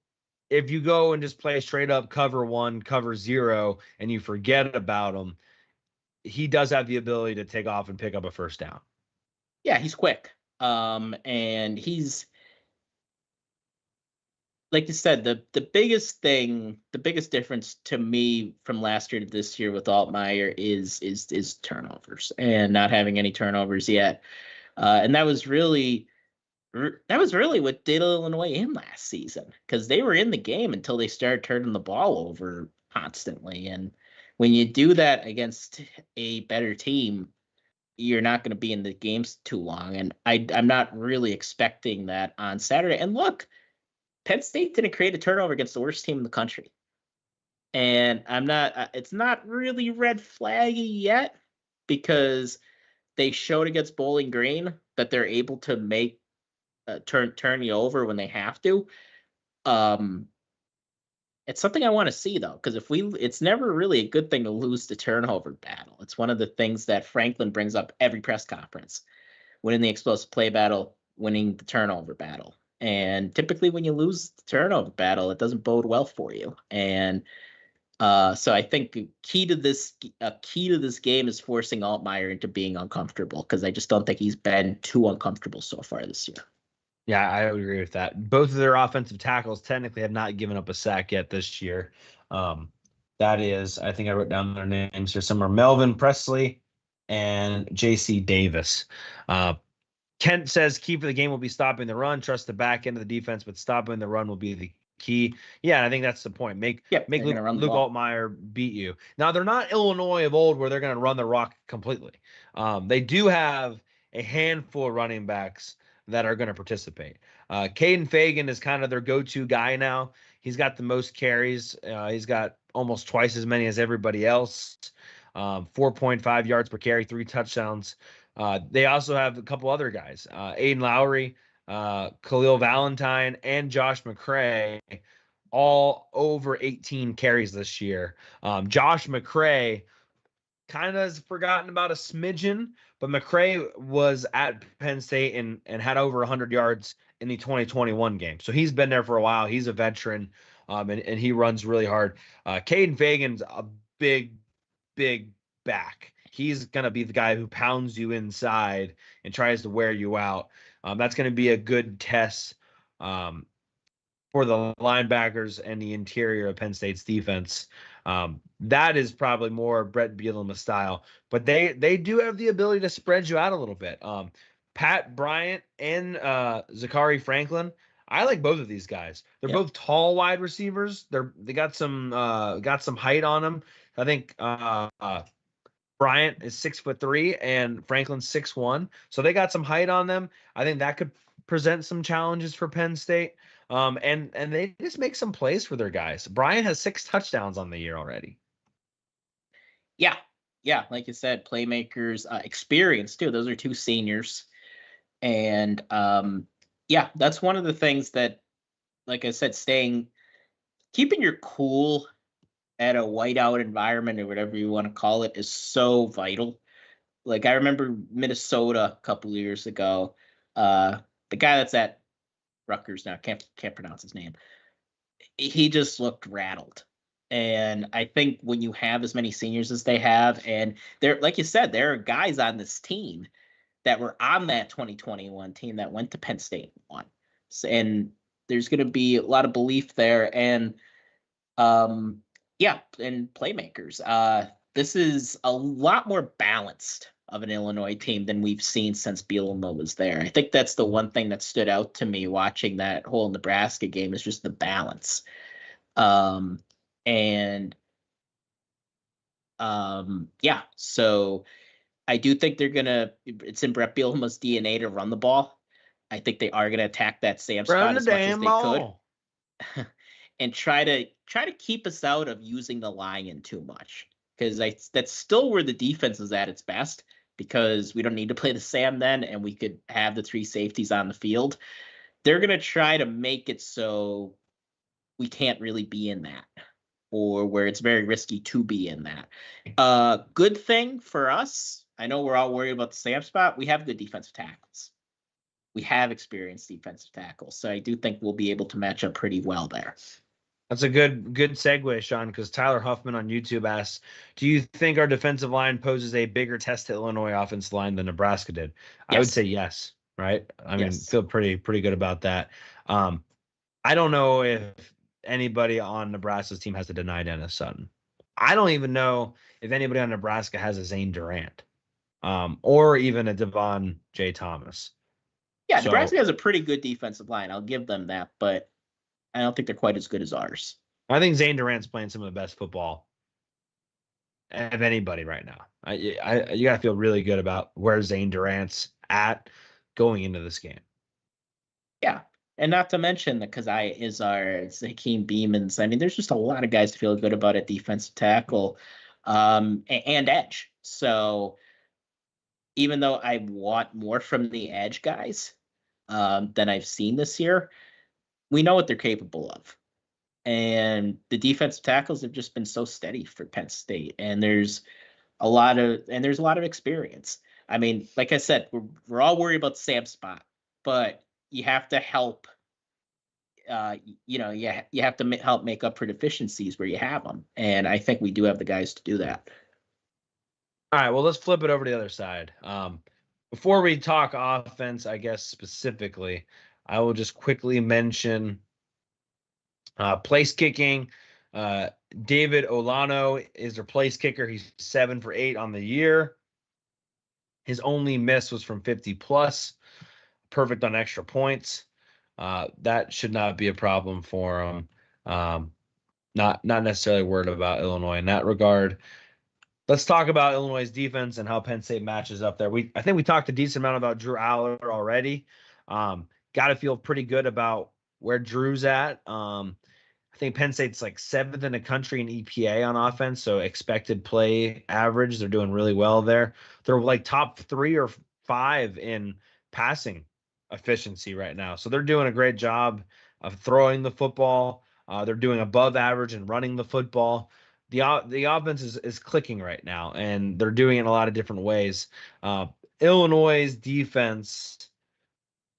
if you go and just play straight up cover 1, cover 0, and you forget about him, he does have the ability to take off and pick up a first down. Yeah, he's quick. And he's like you said, the biggest difference to me from last year to this year with Altmaier is turnovers and not having any turnovers yet. And that was really what did Illinois in last season, because they were in the game until they started turning the ball over constantly. And when you do that against a better team, you're not going to be in the games too long. And I'm not really expecting that on Saturday. And look, Penn State didn't create a turnover against the worst team in the country. And it's not really red flaggy yet, because they showed against Bowling Green that they're able to make turn you over when they have to. It's something I want to see, though, because it's never really a good thing to lose the turnover battle. It's one of the things that Franklin brings up every press conference: winning the explosive play battle, winning the turnover battle. And typically when you lose the turnover battle, it doesn't bode well for you. And so I think a key to this game is forcing Altmaier into being uncomfortable, because I just don't think he's been too uncomfortable so far this year. Yeah, I would agree with that. Both of their offensive tackles technically have not given up a sack yet this year. That is, I think I wrote down their names here somewhere: Melvin Presley and J.C. Davis. Kent says key for the game will be stopping the run. Trust the back end of the defense, but stopping the run will be the key. Yeah, I think that's the point. Make Luke Altmaier beat you. Now, they're not Illinois of old where they're going to run the rock completely. They do have a handful of running backs that are going to participate. Caden Fagan is kind of their go-to guy now. He's got the most carries. He's got almost twice as many as everybody else. 4.5 yards per carry, 3 touchdowns. They also have a couple other guys, Aiden Lowry, Khalil Valentine, and Josh McCray, all over 18 carries this year. Josh McCray kind of has forgotten about a smidgen, but McCray was at Penn State and had over 100 yards in the 2021 game. So he's been there for a while. He's a veteran, and he runs really hard. Caden Fagan's a big back. He's going to be the guy who pounds you inside and tries to wear you out. That's going to be a good test for the linebackers and the interior of Penn State's defense. That is probably more Brett Bielema style, but they do have the ability to spread you out a little bit. Pat Bryant and Zachary Franklin, I like both of these guys. They're both tall wide receivers. They got some height on them. I think Bryant is 6'3" and Franklin's 6'1", so they got some height on them. I think that could present some challenges for Penn State. And they just make some plays for their guys. Bryant has 6 touchdowns on the year already. Yeah, like you said, playmakers, experience too. Those are 2 seniors, and that's one of the things that, like I said, keeping your cool at a whiteout environment, or whatever you want to call it, is so vital. Like, I remember Minnesota a couple years ago. The guy that's at Rutgers now, can't pronounce his name. He just looked rattled. And I think when you have as many seniors as they have, and there, like you said, there are guys on this team that were on that 2021 team that went to Penn State and won. And there's going to be a lot of belief there. And and playmakers. This is a lot more balanced of an Illinois team than we've seen since Bielema was there. I think that's the one thing that stood out to me watching that whole Nebraska game, is just the balance. So I do think it's in Brett Bielema's DNA to run the ball. I think they are gonna attack that Sam spot as much as they could. And try to keep us out of using the lion too much, because that's still where the defense is at its best, because we don't need to play the Sam then, and we could have the 3 safeties on the field. They're going to try to make it so we can't really be in that, or where it's very risky to be in that. Good thing for us, I know we're all worried about the Sam spot. We have good defensive tackles. We have experienced defensive tackles, so I do think we'll be able to match up pretty well there. That's a good segue, Shawn, because Tyler Huffman on YouTube asks, do you think our defensive line poses a bigger test to Illinois offensive line than Nebraska did? Yes. I would say yes, right? I mean, feel pretty good about that. I don't know if anybody on Nebraska's team has a deny Dennis Sutton. I don't even know if anybody on Nebraska has a Zane Durant, or even a Devon J. Thomas. Yeah, So Nebraska has a pretty good defensive line. I'll give them that, but I don't think they're quite as good as ours. I think Zane Durant's playing some of the best football of anybody right now. You got to feel really good about where Zane Durant's at going into this game. Yeah. And not to mention that Kazai Izar, Hakeem Beamans. I mean, there's just a lot of guys to feel good about at defensive tackle and edge. So even though I want more from the edge guys than I've seen this year, we know what they're capable of. And the defensive tackles have just been so steady for Penn State. And there's a lot of experience. I mean, like I said, we're all worried about Sam spot, but you have to help. You have to help make up for deficiencies where you have them, and I think we do have the guys to do that. All right, well, let's flip it over to the other side. Before we talk offense, I guess specifically, I will just quickly mention place kicking. David Olano is their place kicker. He's 7 for 8 on the year. His only miss was from 50 plus. Perfect on extra points. That should not be a problem for him. Not necessarily worried about Illinois in that regard. Let's talk about Illinois' defense and how Penn State matches up there. I think we talked a decent amount about Drew Aller already. Got to feel pretty good about where Drew's at. I think Penn State's like 7th in the country in EPA on offense, so expected play average. They're doing really well there. They're like top 3 or 5 in passing efficiency right now. So they're doing a great job of throwing the football. They're doing above average and running the football. The offense is clicking right now, and they're doing it in a lot of different ways. Illinois' defense,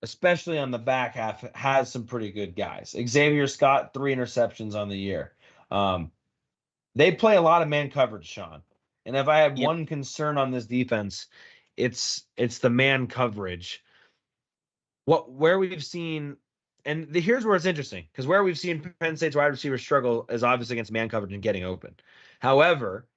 especially on the back half, has some pretty good guys. Xavier Scott, 3 interceptions on the year. They play a lot of man coverage, Shawn. And if I have one concern on this defense, it's the man coverage. Where we've seen, and here's where it's interesting, because where we've seen Penn State's wide receivers struggle is obviously against man coverage and getting open. However,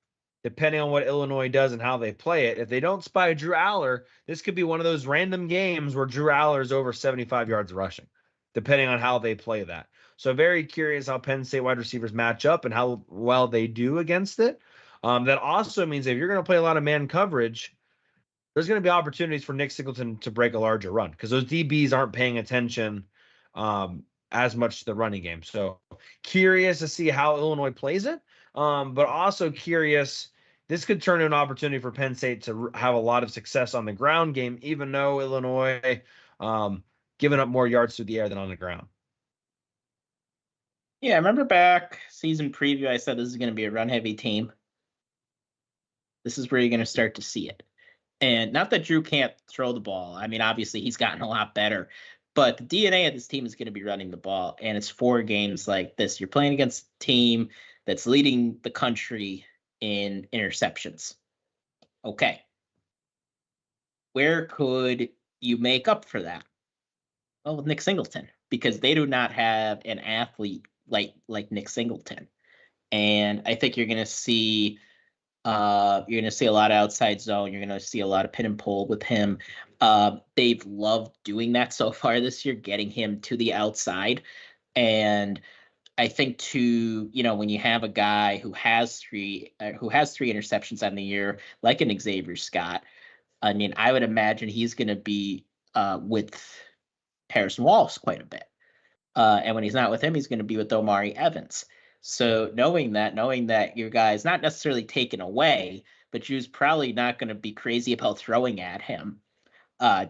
depending on what Illinois does and how they play it, if they don't spy Drew Aller, this could be one of those random games where Drew Aller is over 75 yards rushing, depending on how they play that. So very curious how Penn State wide receivers match up and how well they do against it. That also means if you're going to play a lot of man coverage, there's going to be opportunities for Nick Singleton to break a larger run because those DBs aren't paying attention as much to the running game. So curious to see how Illinois plays it, but also curious. This could turn into an opportunity for Penn State to have a lot of success on the ground game, even though Illinois giving up more yards through the air than on the ground. Yeah, I remember back season preview, I said this is going to be a run-heavy team. This is where you're going to start to see it. And not that Drew can't throw the ball. I mean, obviously, he's gotten a lot better. But the DNA of this team is going to be running the ball. And it's 4 games like this. You're playing against a team that's leading the country in interceptions. Okay. Where could you make up for that? Well, with Nick Singleton, because they do not have an athlete like Nick Singleton. And I think you're going to see a lot of outside zone. You're going to see a lot of pin and pull with him. They've loved doing that so far this year, getting him to the outside. And I think when you have a guy who has 3 interceptions on the year, like an Xavier Scott, I mean, I would imagine he's going to be with Harrison Wallace quite a bit. And when he's not with him, he's going to be with Omari Evans. So knowing that your guy's not necessarily taken away, but Drew's probably not going to be crazy about throwing at him.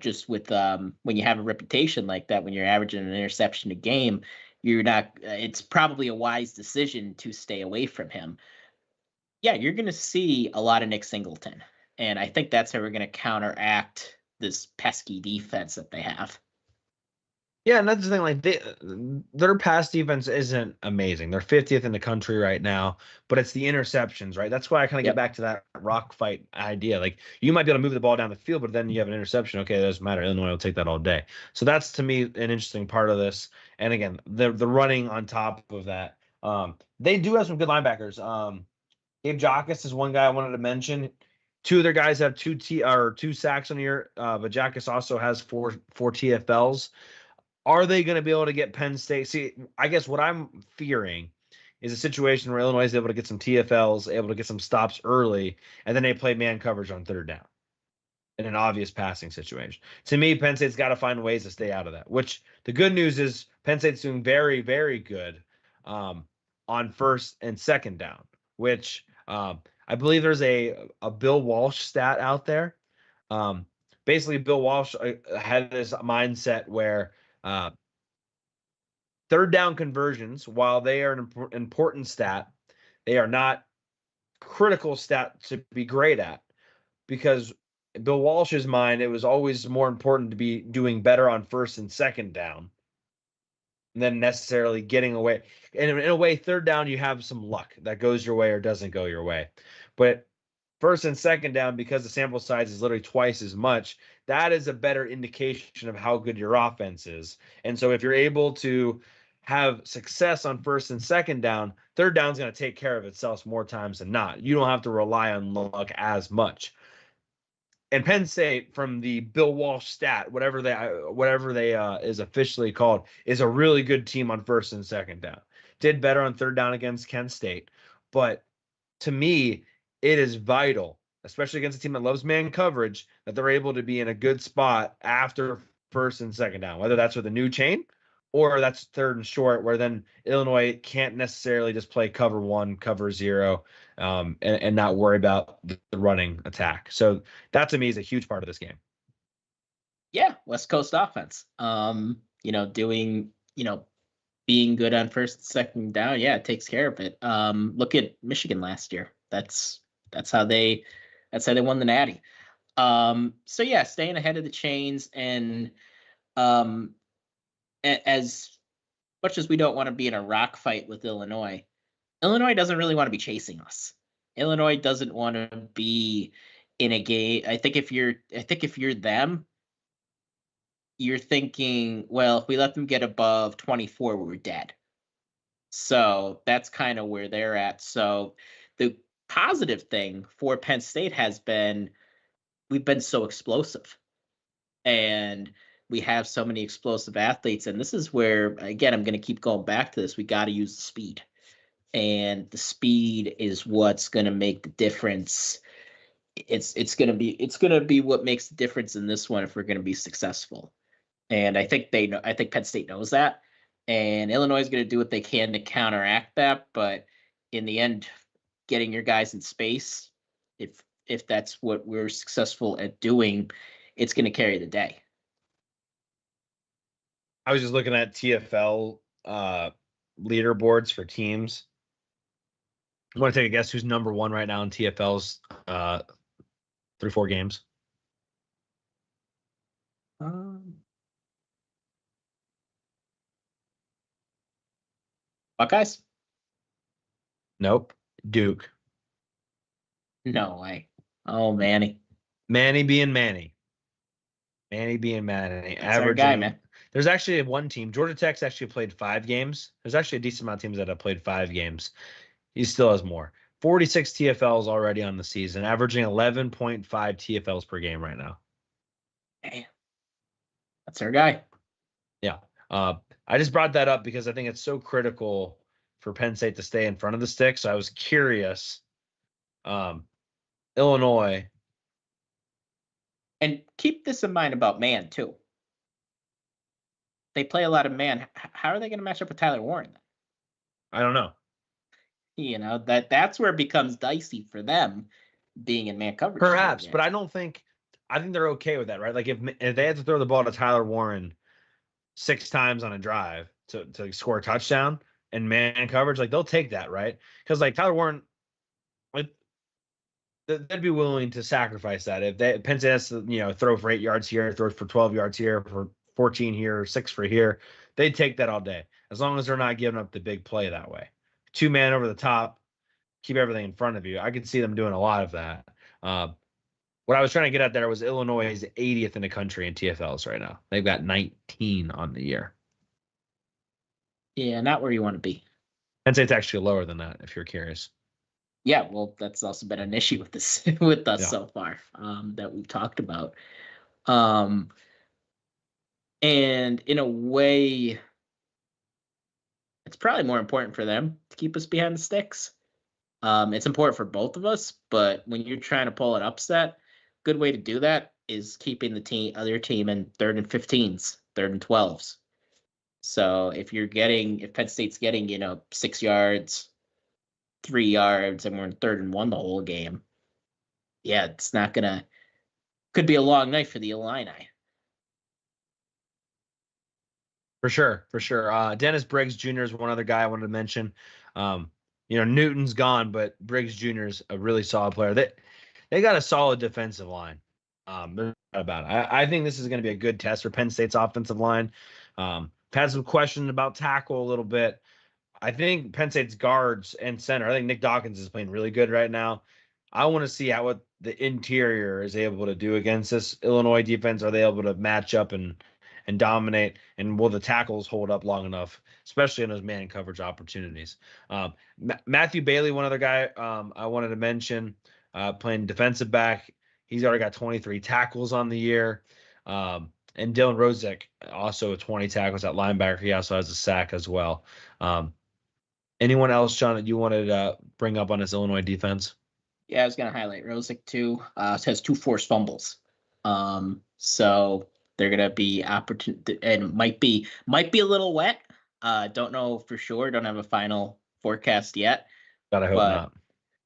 Just with when you have a reputation like that, when you're averaging an interception a game, it's probably a wise decision to stay away from him. Yeah, you're going to see a lot of Nick Singleton. And I think that's how we're going to counteract this pesky defense that they have. Yeah, and that's the thing. Like their pass defense isn't amazing. They're 50th in the country right now, but it's the interceptions, right? That's why I kind of get Yep. back to that rock fight idea. Like you might be able to move the ball down the field, but then you have an interception. Okay, that doesn't matter. Illinois will take that all day. So that's to me an interesting part of this. And again, the running on top of that. They do have some good linebackers. Gabe Jacas is one guy I wanted to mention. Two of their guys have two sacks on the year, but Jacas also has four TFLs. Are they going to be able to get Penn State? See, I guess what I'm fearing is a situation where Illinois is able to get some TFLs, able to get some stops early, and then they play man coverage on third down in an obvious passing situation. To me, Penn State's got to find ways to stay out of that. Which the good news is Penn State's doing very, very good on first and second down. Which I believe there's a Bill Walsh stat out there. Basically, Bill Walsh had this mindset where third down conversions, while they are an important stat, they are not critical stat to be great at, because Bill Walsh's mind, it was always more important to be doing better on first and second down than necessarily getting away. And in a way, third down, you have some luck that goes your way or doesn't go your way. But first and second down, because the sample size is literally twice as much, that is a better indication of how good your offense is. And so if you're able to have success on first and second down, third down is going to take care of itself more times than not. You don't have to rely on luck as much. And Penn State, from the Bill Walsh stat, whatever they is officially called, is a really good team on first and second down. Did better on third down against Kent State, but to me, it is vital, especially against a team that loves man coverage, that they're able to be in a good spot after first and second down, whether that's with a new chain or that's third and short, where then Illinois can't necessarily just play cover one, cover zero, and not worry about the running attack. So that to me is a huge part of this game. Yeah, West Coast offense. Doing, being good on first and second down, yeah, it takes care of it. Look at Michigan last year. That's how they won the Natty. So yeah, staying ahead of the chains, and as much as we don't want to be in a rock fight with Illinois doesn't really want to be chasing us. Illinois doesn't want to be in a game. I think if you're them, you're thinking, well, if we let them get above 24, we're dead. So that's kind of where they're at. So the positive thing for Penn State has been, we've been so explosive, and we have so many explosive athletes. And this is where, again, I'm going to keep going back to this. We got to use the speed, and the speed is what's going to make the difference. It's going to be what makes the difference in this one if we're going to be successful. And I think they know. I think Penn State knows that, and Illinois is going to do what they can to counteract that. But in the end, getting your guys in space, if that's what we're successful at doing, it's going to carry the day. I was just looking at TFL leaderboards for teams. I want to take a guess who's number one right now in TFL's 3-4 games. Buckeyes? Nope. Duke. No way. Oh, Manny. Manny being Manny. Averaging, our guy, man. There's actually one team. Georgia Tech's actually played 5 games. There's actually a decent amount of teams that have played 5 games. He still has more. 46 TFLs already on the season, averaging 11.5 TFLs per game right now. Damn. That's our guy. Yeah. I just brought that up because I think it's so critical for Penn State to stay in front of the stick. So I was curious. Illinois. And keep this in mind about man, too. They play a lot of man. How are they going to match up with Tyler Warren? I don't know. That's where it becomes dicey for them being in man coverage. Perhaps, but I think they're okay with that, right? Like if they had to throw the ball to Tyler Warren 6 times on a drive to score a touchdown and man coverage, like they'll take that, right? Because like Tyler Warren, like they'd be willing to sacrifice that if Penn State has to, throw for 8 yards here, throw for 12 yards here, for 14 here, 6 for here. They take that all day, as long as they're not giving up the big play that way. 2-man over the top, keep everything in front of you. I could see them doing a lot of that. What I was trying to get at there was Illinois is 80th in the country in TFLs right now. They've got 19 on the year. Yeah, not where you want to be. Penn State's actually lower than that, if you're curious. Yeah, well, that's also been an issue with this with us so far that we've talked about. And in a way, it's probably more important for them to keep us behind the sticks. It's important for both of us, but when you're trying to pull an upset, good way to do that is keeping the other team in 3rd and 15s, 3rd and 12s. So if Penn State's getting, 6 yards, 3 yards, and we're in 3rd and 1 the whole game, yeah, could be a long night for the Illini. For sure. Dennis Briggs Jr. is one other guy I wanted to mention. Newton's gone, but Briggs Jr. is a really solid player. They got a solid defensive line. There's not about it. I think this is going to be a good test for Penn State's offensive line. Had some questions about tackle a little bit. I think Penn State's guards and center, I think Nick Dawkins is playing really good right now. I want to see what the interior is able to do against this Illinois defense. Are they able to match up and dominate? And will the tackles hold up long enough, especially in those man coverage opportunities? Matthew Bailey, one other guy I wanted to mention, playing defensive back. He's already got 23 tackles on the year. And Dylan Rozek, also 20 tackles at linebacker. He also has a sack as well. Anyone else, Shawn, that you wanted to bring up on this Illinois defense? Yeah, I was going to highlight Rozek too. Has 2 forced fumbles. So they're going to be opportunity, and might be a little wet. Don't know for sure. Don't have a final forecast yet. But I hope not.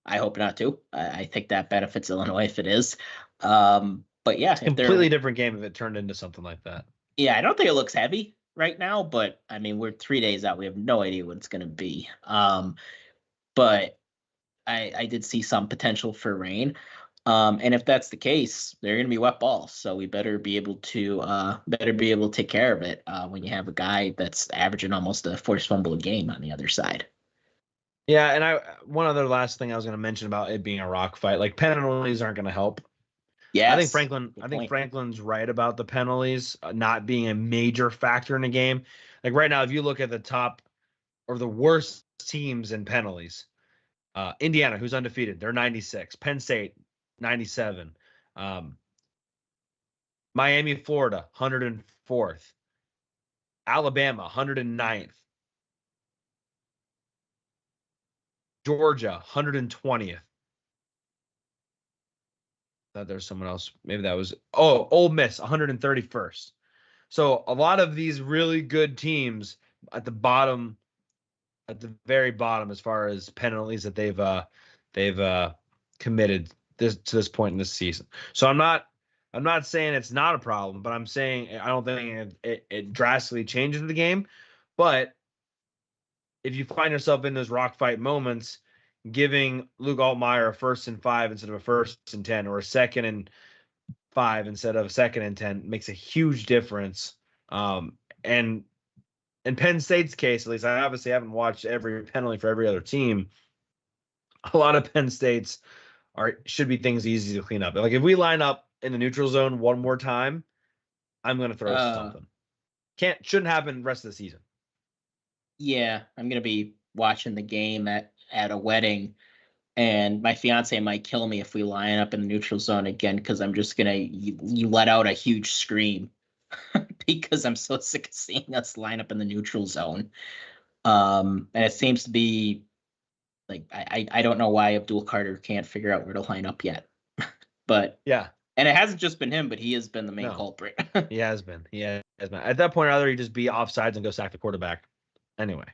I hope not too. I think that benefits Illinois if it is. But yeah, it's a completely different game if it turned into something like that. Yeah, I don't think it looks heavy right now, but I mean, we're 3 days out. We have no idea what it's going to be. But I did see some potential for rain. And if that's the case, they're going to be wet balls. So we better be able to take care of it when you have a guy that's averaging almost a forced fumble a game on the other side. Yeah, and one other last thing I was going to mention about it being a rock fight, like penalties aren't going to help. Yeah, I think Franklin's right about the penalties not being a major factor in the game. Like right now, if you look at the top or the worst teams in penalties, Indiana, who's undefeated, they're 96. Penn State, 97. Miami, Florida, 104th. Alabama, 109th. Georgia, 120th. Thought there's someone else. Maybe that was Ole Miss, 131st. So a lot of these really good teams at the very bottom, as far as penalties that they've committed to this point in this season. So I'm not saying it's not a problem, but I'm saying I don't think it drastically changes the game. But if you find yourself in those rock fight moments, giving Luke Altmaier a 1st and 5 instead of a 1st and 10, or a 2nd and 5 instead of a 2nd and 10 makes a huge difference. And in Penn State's case, at least, I obviously haven't watched every penalty for every other team. A lot of Penn State's should be things easy to clean up. Like if we line up in the neutral zone one more time, I'm going to throw something. Shouldn't happen the rest of the season. Yeah, I'm going to be watching the game at a wedding, and my fiance might kill me if we line up in the neutral zone again, because I'm just going to let out a huge scream because I'm so sick of seeing us line up in the neutral zone. And it seems to be like, I don't know why Abdul Carter can't figure out where to line up yet. But yeah. And it hasn't just been him, but he has been the main culprit. He has been. At that point, I'd rather he just be offsides and go sack the quarterback. Anyway,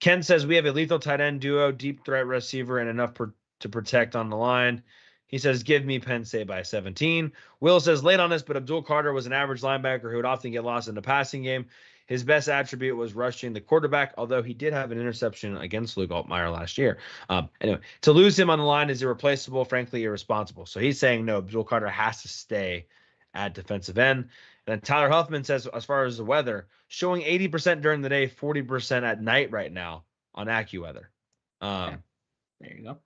Ken says we have a lethal tight end duo, deep threat receiver, and enough to protect on the line. He says, give me Penn State by 17. Will says, late on this, but Abdul Carter was an average linebacker who would often get lost in the passing game. His best attribute was rushing the quarterback, although he did have an interception against Luke Altmaier last year. Anyway, to lose him on the line is irreplaceable, frankly irresponsible. So he's saying, no, Abdul Carter has to stay at defensive end. Then Tyler Huffman says, as far as the weather, showing 80% during the day, 40% at night right now on AccuWeather. Okay. There you go.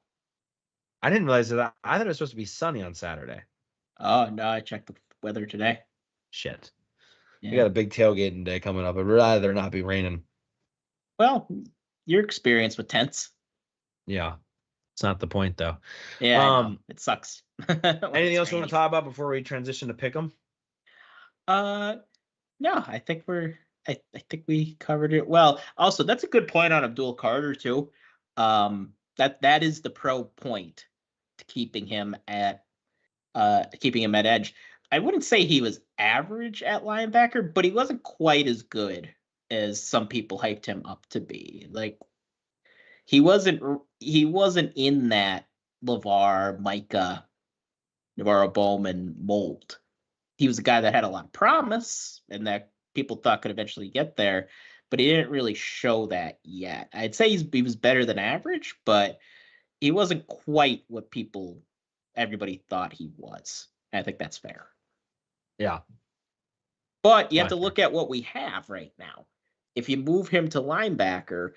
I didn't realize that. I thought it was supposed to be sunny on Saturday. Oh, no, I checked the weather today. Shit. Yeah. We got a big tailgating day coming up. I'd rather not be raining. Well, your experience with tents. Yeah. It's not the point, though. Yeah, I know. It sucks. Anything else you want to talk about before we transition to Pick'em? No, I think I think we covered it well. Also, that's a good point on Abdul Carter too. That is the pro point to keeping him at edge. I wouldn't say he was average at linebacker, but he wasn't quite as good as some people hyped him up to be. Like he wasn't in that LeVar, Micah, Navarro Bowman mold. He was a guy that had a lot of promise and that people thought could eventually get there, but he didn't really show that yet. I'd say he was better than average, but he wasn't quite what everybody thought he was. I think that's fair. Yeah. But you have to look at what we have right now. If you move him to linebacker,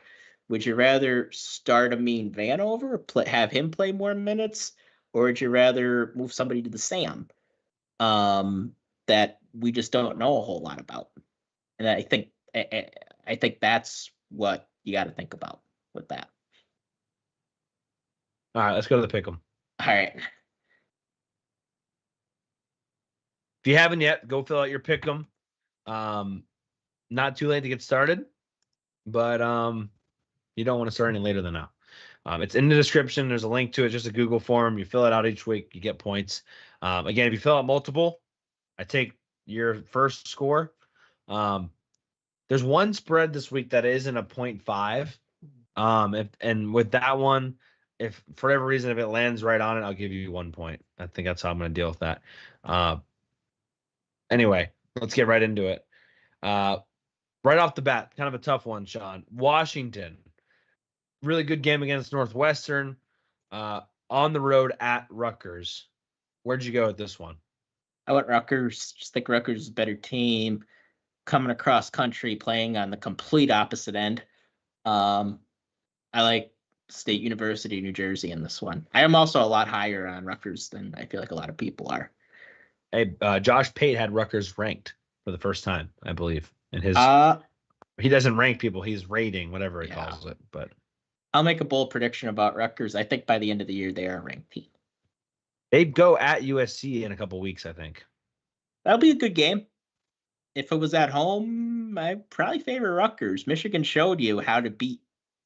would you rather start Amin Vanover, have him play more minutes, or would you rather move somebody to the Sam? That we just don't know a whole lot about, and I think that's what you got to think about with that. All right, let's go to the Pick'em. All right. If you haven't yet, go fill out your Pick'em. Not too late to get started, but you don't want to start any later than now. It's in the description. There's a link to it. Just a Google form. You fill it out each week. You get points. Again, if you fill out multiple, I take your first score. There's one spread this week that isn't a 0.5. And with that one, if for whatever reason, if it lands right on it, I'll give you 1 point. I think that's how I'm going to deal with that. Anyway, let's get right into it. Right off the bat, kind of a tough one, Shawn. Washington, really good game against Northwestern, on the road at Rutgers. Where'd you go with this one? I went Rutgers. Just think Rutgers is a better team. Coming across country, playing on the complete opposite end. I like State University, New Jersey in this one. I am also a lot higher on Rutgers than I feel like a lot of people are. Hey, Josh Pate had Rutgers ranked for the first time, I believe. In his, he doesn't rank people; he's rating, whatever he calls it. But I'll make a bold prediction about Rutgers. I think by the end of the year, they are a ranked team. They go at USC in a couple weeks, I think. That'll be a good game. If it was at home, I'd probably favor Rutgers. Michigan showed you how to beat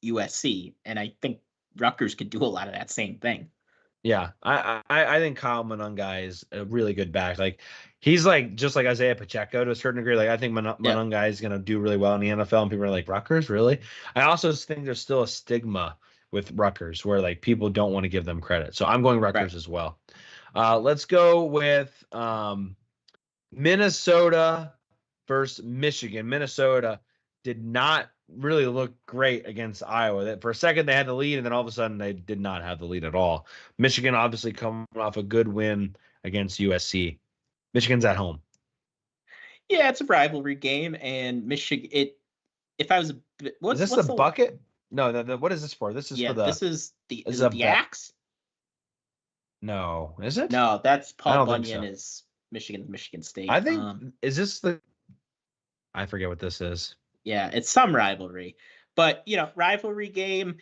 USC, and I think Rutgers could do a lot of that same thing. Yeah, I think Kyle Monungai is a really good back. Like he's like just like Isaiah Pacheco to a certain degree. Like I think Monungai is going to do really well in the NFL, and people are like, Rutgers, really? I also think there's still a stigma with Rutgers where like people don't want to give them credit. So I'm going Rutgers as well. Let's go with Minnesota versus Michigan. Minnesota did not really look great against Iowa. For a second they had the lead, and then all of a sudden they did not have the lead at all. Michigan obviously coming off a good win against USC. Michigan's at home. Yeah, it's a rivalry game, and Michigan. If I was, is this the bucket? No, what is this for? This is for the. This is the axe. No, is it? No, that's Paul Bunyan is Michigan State. I think is this the. I forget what this is. Yeah, it's some rivalry, but rivalry game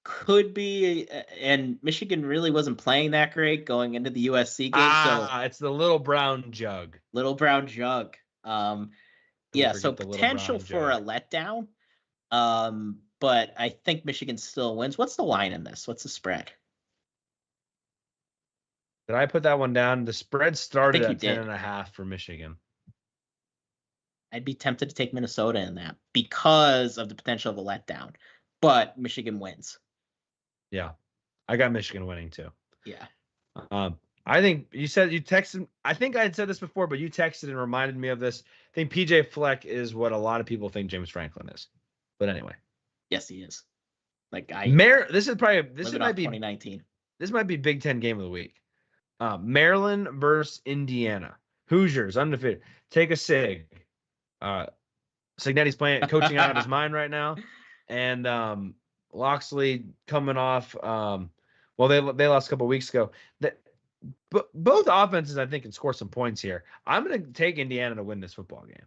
could be, and Michigan really wasn't playing that great going into the USC game. So it's the little brown jug. Little brown jug. So potential for a letdown. But I think Michigan still wins. What's the line in this? What's the spread? Did I put that one down? The spread started at 10.5 for Michigan. I'd be tempted to take Minnesota in that because of the potential of a letdown, but Michigan wins. Yeah, I got Michigan winning too. Yeah. I think you texted. I think I had said this before, but you texted and reminded me of this. I think PJ Fleck is what a lot of people think James Franklin is. But anyway. Yes, he is. This might be 2019. This might be Big Ten game of the week. Maryland versus Indiana. Hoosiers undefeated. take a sig. Signetti's coaching out of his mind right now, and Loxley coming off. Well, they lost a couple weeks ago. Both offenses, I think, can score some points here. I'm going to take Indiana to win this football game.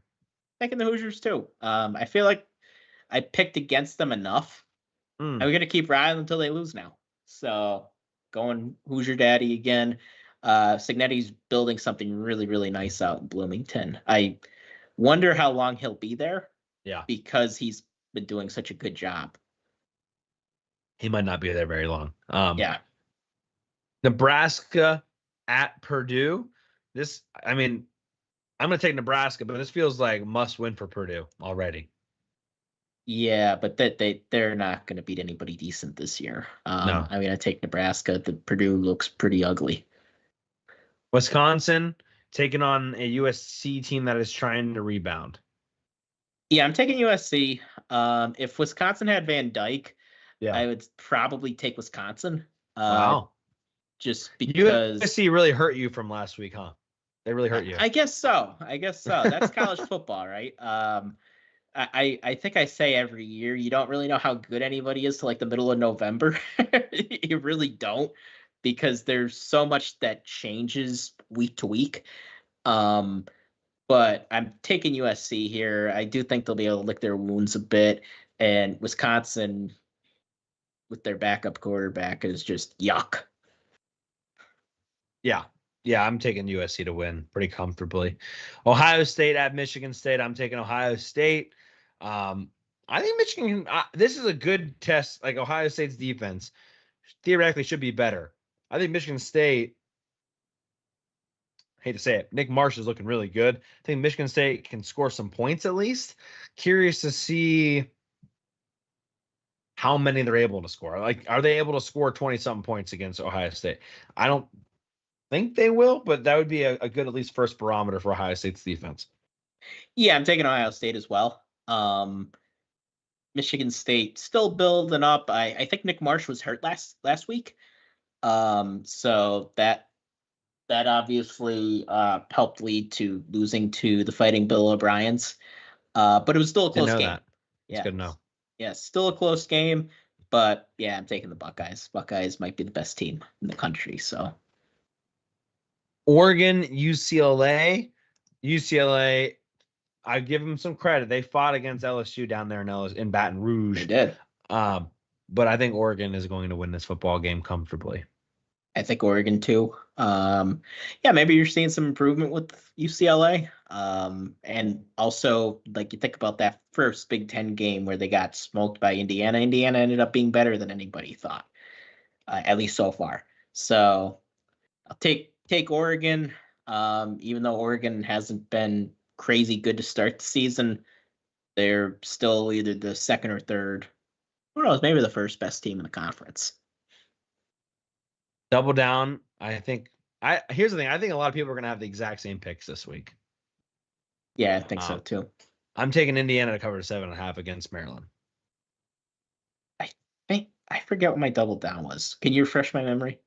Taking the Hoosiers too. I feel like I picked against them enough. I'm going to keep riding until they lose now. So going Hoosier Daddy again. Signetti's building something really, really nice out in Bloomington. I wonder how long he'll be there. Yeah. Because he's been doing such a good job. He might not be there very long. Yeah. Nebraska at Purdue. I'm going to take Nebraska, but this feels like must win for Purdue already. Yeah, but they're not going to beat anybody decent this year. No. I'm going to take Nebraska. The Purdue looks pretty ugly. Wisconsin taking on a USC team that is trying to rebound. Yeah, I'm taking USC. If Wisconsin had Van Dyke, I would probably take Wisconsin. Wow. Just because USC really hurt you from last week, huh? They really hurt you. I guess so. That's college football, right? I think I say every year, you don't really know how good anybody is till like the middle of November. You really don't, because there's so much that changes week to week. But I'm taking USC here. I do think they'll be able to lick their wounds a bit. And Wisconsin, with their backup quarterback, is just yuck. Yeah, I'm taking USC to win pretty comfortably. Ohio State at Michigan State. I'm taking Ohio State. I think Michigan, this is a good test. Like, Ohio State's defense theoretically should be better. I think Michigan State, hate to say it, Nick Marsh is looking really good. I think Michigan State can score some points at least. Curious to see how many they're able to score. Like, are they able to score 20-something points against Ohio State? I don't think they will, but that would be a good, at least, first barometer for Ohio State's defense. Yeah, I'm taking Ohio State as well. Michigan State still building up. I think Nick Marsh was hurt last week. So that obviously helped lead to losing to the Fighting Bill O'Briens. But it was still a close game. That. It's good to know. Yeah, still a close game. But yeah, I'm taking the Buckeyes. Buckeyes might be the best team in the country. So Oregon, UCLA. UCLA, I give them some credit. They fought against LSU down there in Baton Rouge. They did. But I think Oregon is going to win this football game comfortably. I think Oregon too. Yeah, maybe you're seeing some improvement with UCLA. And also, like, you think about that first Big Ten game where they got smoked by Indiana. Indiana ended up being better than anybody thought, at least so far. So I'll take Oregon, even though Oregon hasn't been crazy good to start the season. They're still either the second or third, who knows, maybe the first best team in the conference. Double down. Here's the thing. I think a lot of people are going to have the exact same picks this week. Yeah, I think so too. I'm taking Indiana to cover 7.5 against Maryland. I forget what my double down was. Can you refresh my memory?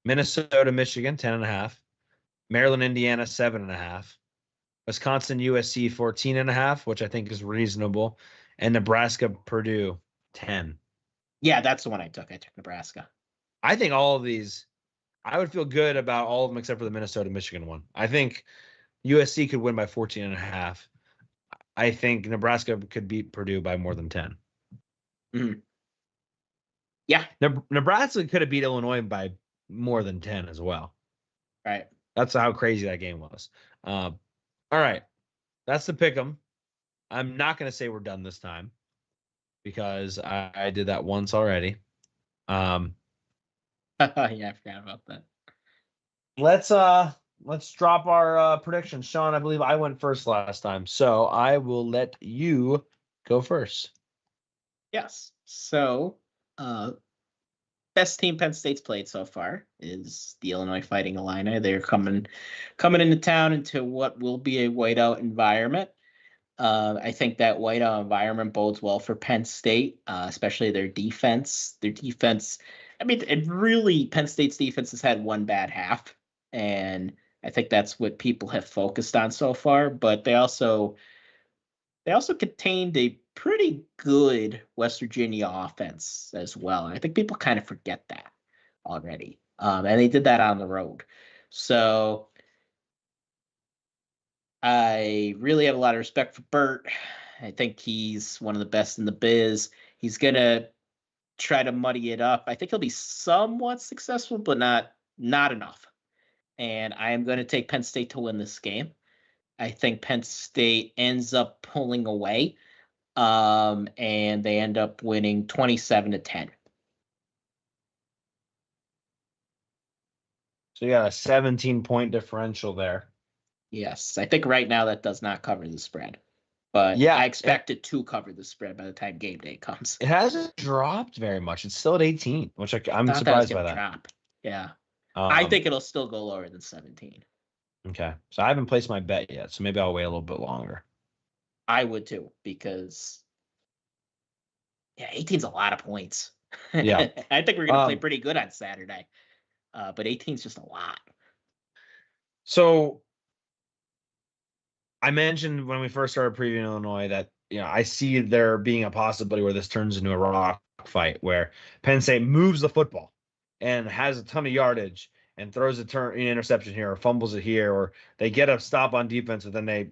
Minnesota, Michigan, 10.5. Maryland, Indiana, 7.5. Wisconsin, USC, 14.5, which I think is reasonable. And Nebraska, Purdue, 10. Yeah, that's the one I took. I took Nebraska. I think all of these, I would feel good about all of them except for the Minnesota, Michigan one. I think USC could win by 14.5. I think Nebraska could beat Purdue by more than 10. Mm-hmm. Yeah. Nebraska could have beat Illinois by more than 10 as well. Right. That's how crazy that game was. All right. That's the pick'em. I'm not going to say we're done this time because I did that once already. Yeah, I forgot about that. Let's drop our predictions. Shawn, I believe I went first last time, so I will let you go first. Yes. So, best team Penn State's played so far is the Illinois Fighting Illini. They're coming into town into what will be a whiteout environment. I think that whiteout environment bodes well for Penn State, especially their defense. I mean, Penn State's defense has had one bad half, and I think that's what people have focused on so far, but they also contained a pretty good West Virginia offense as well. And I think people kind of forget that already. And they did that on the road. So I really have a lot of respect for Burt. I think he's one of the best in the biz. He's going to try to muddy it up. I think he'll be somewhat successful, but not enough. And I am going to take Penn State to win this game. I think Penn State ends up pulling away, and they end up winning 27-10. So you got a 17-point differential there. Yes, I think right now that does not cover the spread, but Yeah, I expect it to cover the spread by the time game day comes. It hasn't dropped very much. It's still at 18, which I'm surprised by that. Drop. Yeah, I think it'll still go lower than 17. Okay, so I haven't placed my bet yet, so maybe I'll wait a little bit longer. I would too, because 18's a lot of points. Yeah, I think we're gonna play pretty good on Saturday, but 18's just a lot. So I mentioned when we first started previewing Illinois that I see there being a possibility where this turns into a rock fight where Penn State moves the football and has a ton of yardage and throws an interception here or fumbles it here, or they get a stop on defense and then they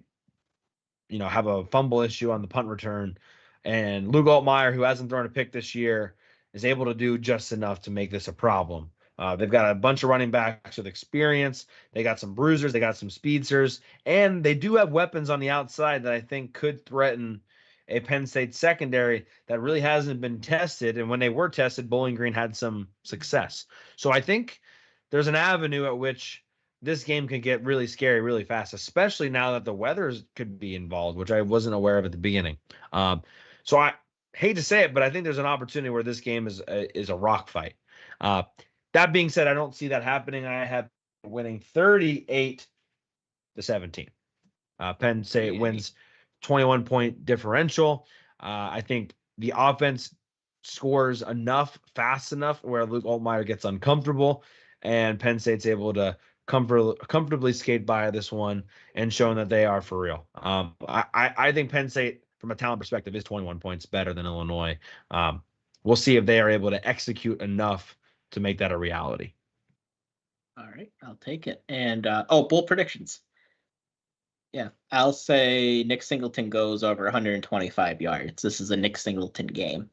have a fumble issue on the punt return, and Luke Altmaier, who hasn't thrown a pick this year, is able to do just enough to make this a problem. They've got a bunch of running backs with experience. They got some bruisers. They got some speedsters. And they do have weapons on the outside that I think could threaten a Penn State secondary that really hasn't been tested. And when they were tested, Bowling Green had some success. So I think there's an avenue at which this game could get really scary really fast, especially now that the weather could be involved, which I wasn't aware of at the beginning. So I hate to say it, but I think there's an opportunity where this game is a rock fight. That being said, I don't see that happening. I have winning 38-17. Penn State wins 21-point differential. I think the offense scores enough, fast enough, where Luke Altmaier gets uncomfortable, and Penn State's able to comfortably skate by this one and showing that they are for real. I think Penn State, from a talent perspective, is 21 points better than Illinois. We'll see if they are able to execute enough to make that a reality. All right, I'll take it. And bold predictions. Yeah, I'll say Nick Singleton goes over 125 yards. This is a Nick Singleton game.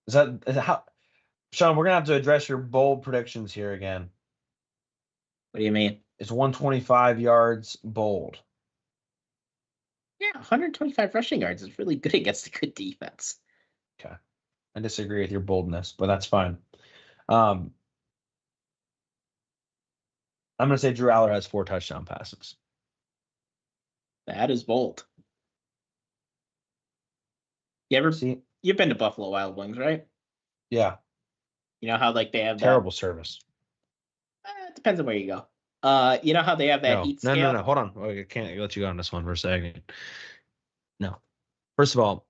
Is that how, Shawn? We're gonna have to address your bold predictions here again. What do you mean? It's 125 yards bold. Yeah, 125 rushing yards is really good against a good defense. Okay, I disagree with your boldness, but that's fine. I'm going to say Drew Aller has 4 touchdown passes. That is bold. You've been to Buffalo Wild Wings, right? Yeah. You know how they have terrible service. It depends on where you go. You know how they have that heat scale? No. Hold on. I can't let you go on this one for a second. No. First of all,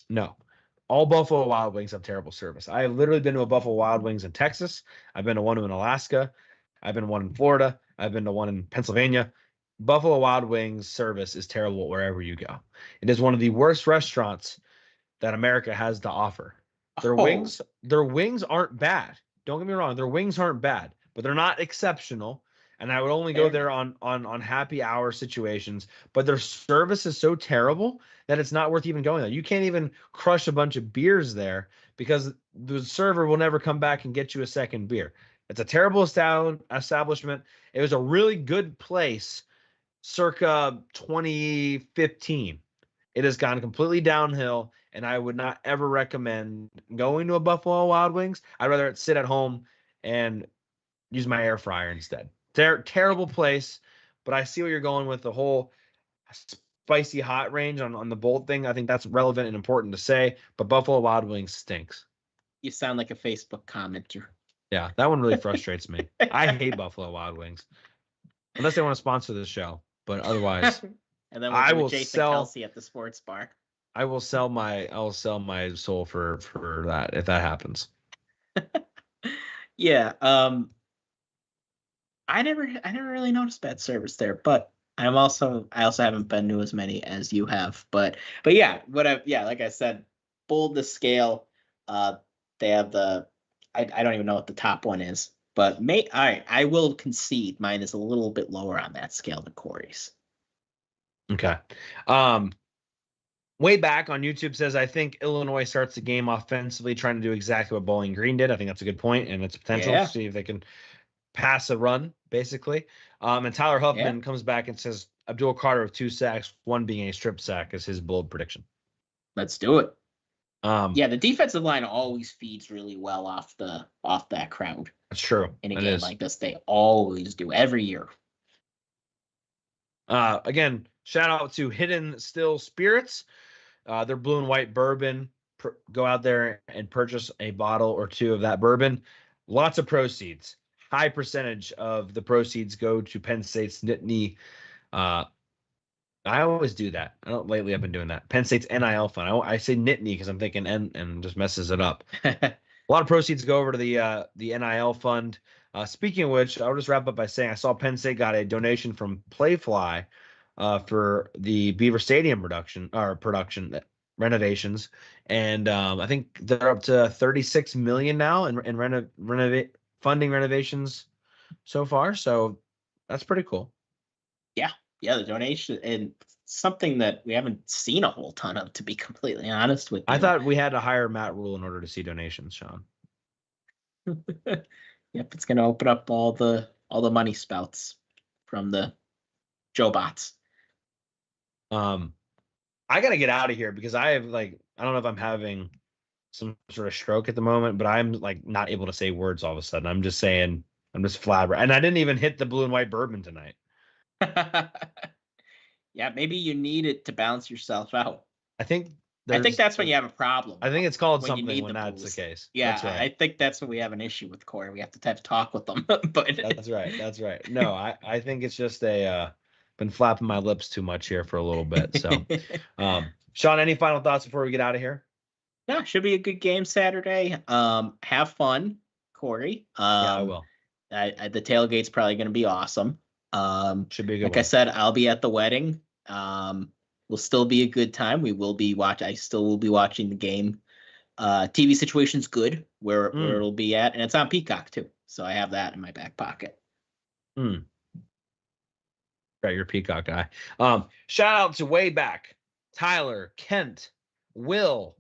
no. All Buffalo Wild Wings have terrible service. I have literally been to a Buffalo Wild Wings in Texas. I've been to one in Alaska. I've been to one in Florida. I've been to one in Pennsylvania. Buffalo Wild Wings service is terrible wherever you go. It is one of the worst restaurants that America has to offer. Their wings aren't bad. Don't get me wrong. Their wings aren't bad, but they're not exceptional. And I would only go there on happy hour situations. But their service is so terrible that it's not worth even going there. You can't even crush a bunch of beers there because the server will never come back and get you a second beer. It's a terrible establishment. It was a really good place circa 2015. It has gone completely downhill, and I would not ever recommend going to a Buffalo Wild Wings. I'd rather sit at home and use my air fryer instead. Terrible place, but I see where you're going with the whole spicy hot range on the bold thing. I think that's relevant and important to say, but Buffalo Wild Wings stinks. You sound like a Facebook commenter. Yeah, that one really frustrates me. I hate Buffalo Wild Wings. Unless they want to sponsor the show, but otherwise, and then I will Jason Kelsey at the sports bar. I will sell my soul for that if that happens. Yeah, I never really noticed bad service there, but I also haven't been to as many as you have. But yeah, like I said, bold the scale. They have I don't even know what the top one is, but all right, I will concede mine is a little bit lower on that scale than Cory's. Okay. Way back on YouTube says, I think Illinois starts the game offensively, trying to do exactly what Bowling Green did. I think that's a good point, and it's potential to see if they can pass a run, basically. And Tyler Huffman comes back and says Abdul Carter with 2 sacks, 1 being a strip sack, is his bold prediction. Let's do it. The defensive line always feeds really well off that crowd. That's true. In a game like this, they always do every year. Again, shout out to Hidden Still Spirits. Their blue and white bourbon. Go out there and purchase a bottle or 2 of that bourbon. Lots of proceeds. High percentage of the proceeds go to Penn State's Nittany. I always do that. Lately I've been doing that. Penn State's NIL fund. I say Nittany because I'm thinking N and just messes it up. A lot of proceeds go over to the NIL fund. Speaking of which, I'll just wrap up by saying I saw Penn State got a donation from Playfly for the Beaver Stadium production renovations, and I think they're up to $36 million now in funding renovations so far. So that's pretty cool. Yeah, the donation, and something that we haven't seen a whole ton of, to be completely honest with you. I thought we had to hire Matt Rule in order to see donations, Shawn. Yep, it's going to open up all the money spouts from the Joe Bots. I got to get out of here because I have I don't know if I'm having some sort of stroke at the moment, but I'm not able to say words all of a sudden. I'm just flabbergasted. And I didn't even hit the blue and white bourbon tonight. Yeah, maybe you need it to balance yourself out. I think that's when you have a problem. I think it's called something when that's the case. Yeah, that's right. I think that's when we have an issue with Cory. We have to have talk with them. But that's right. No, I think it's just been flapping my lips too much here for a little bit. So, Shawn, any final thoughts before we get out of here? No, should be a good game Saturday. Have fun, Cory. Yeah, I will. The tailgate's probably going to be awesome. Should be a good like one. I said, I'll be at the wedding. Will still be a good time. I still will be watching the game. TV situation's good where it'll be at, and it's on Peacock too. So I have that in my back pocket. Got your Peacock guy. Shout out to way back, Tyler, Kent, Will,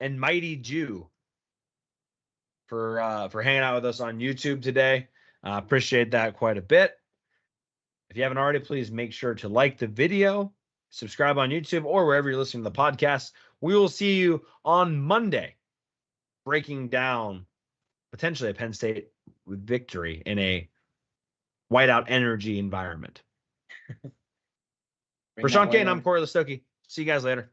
and Mighty Jew for hanging out with us on YouTube today. Appreciate that quite a bit. If you haven't already, please make sure to like the video, subscribe on YouTube, or wherever you're listening to the podcast. We will see you on Monday, breaking down potentially a Penn State victory in a whiteout energy environment. For Shawn Kane, I'm Cory Lestochi. See you guys later.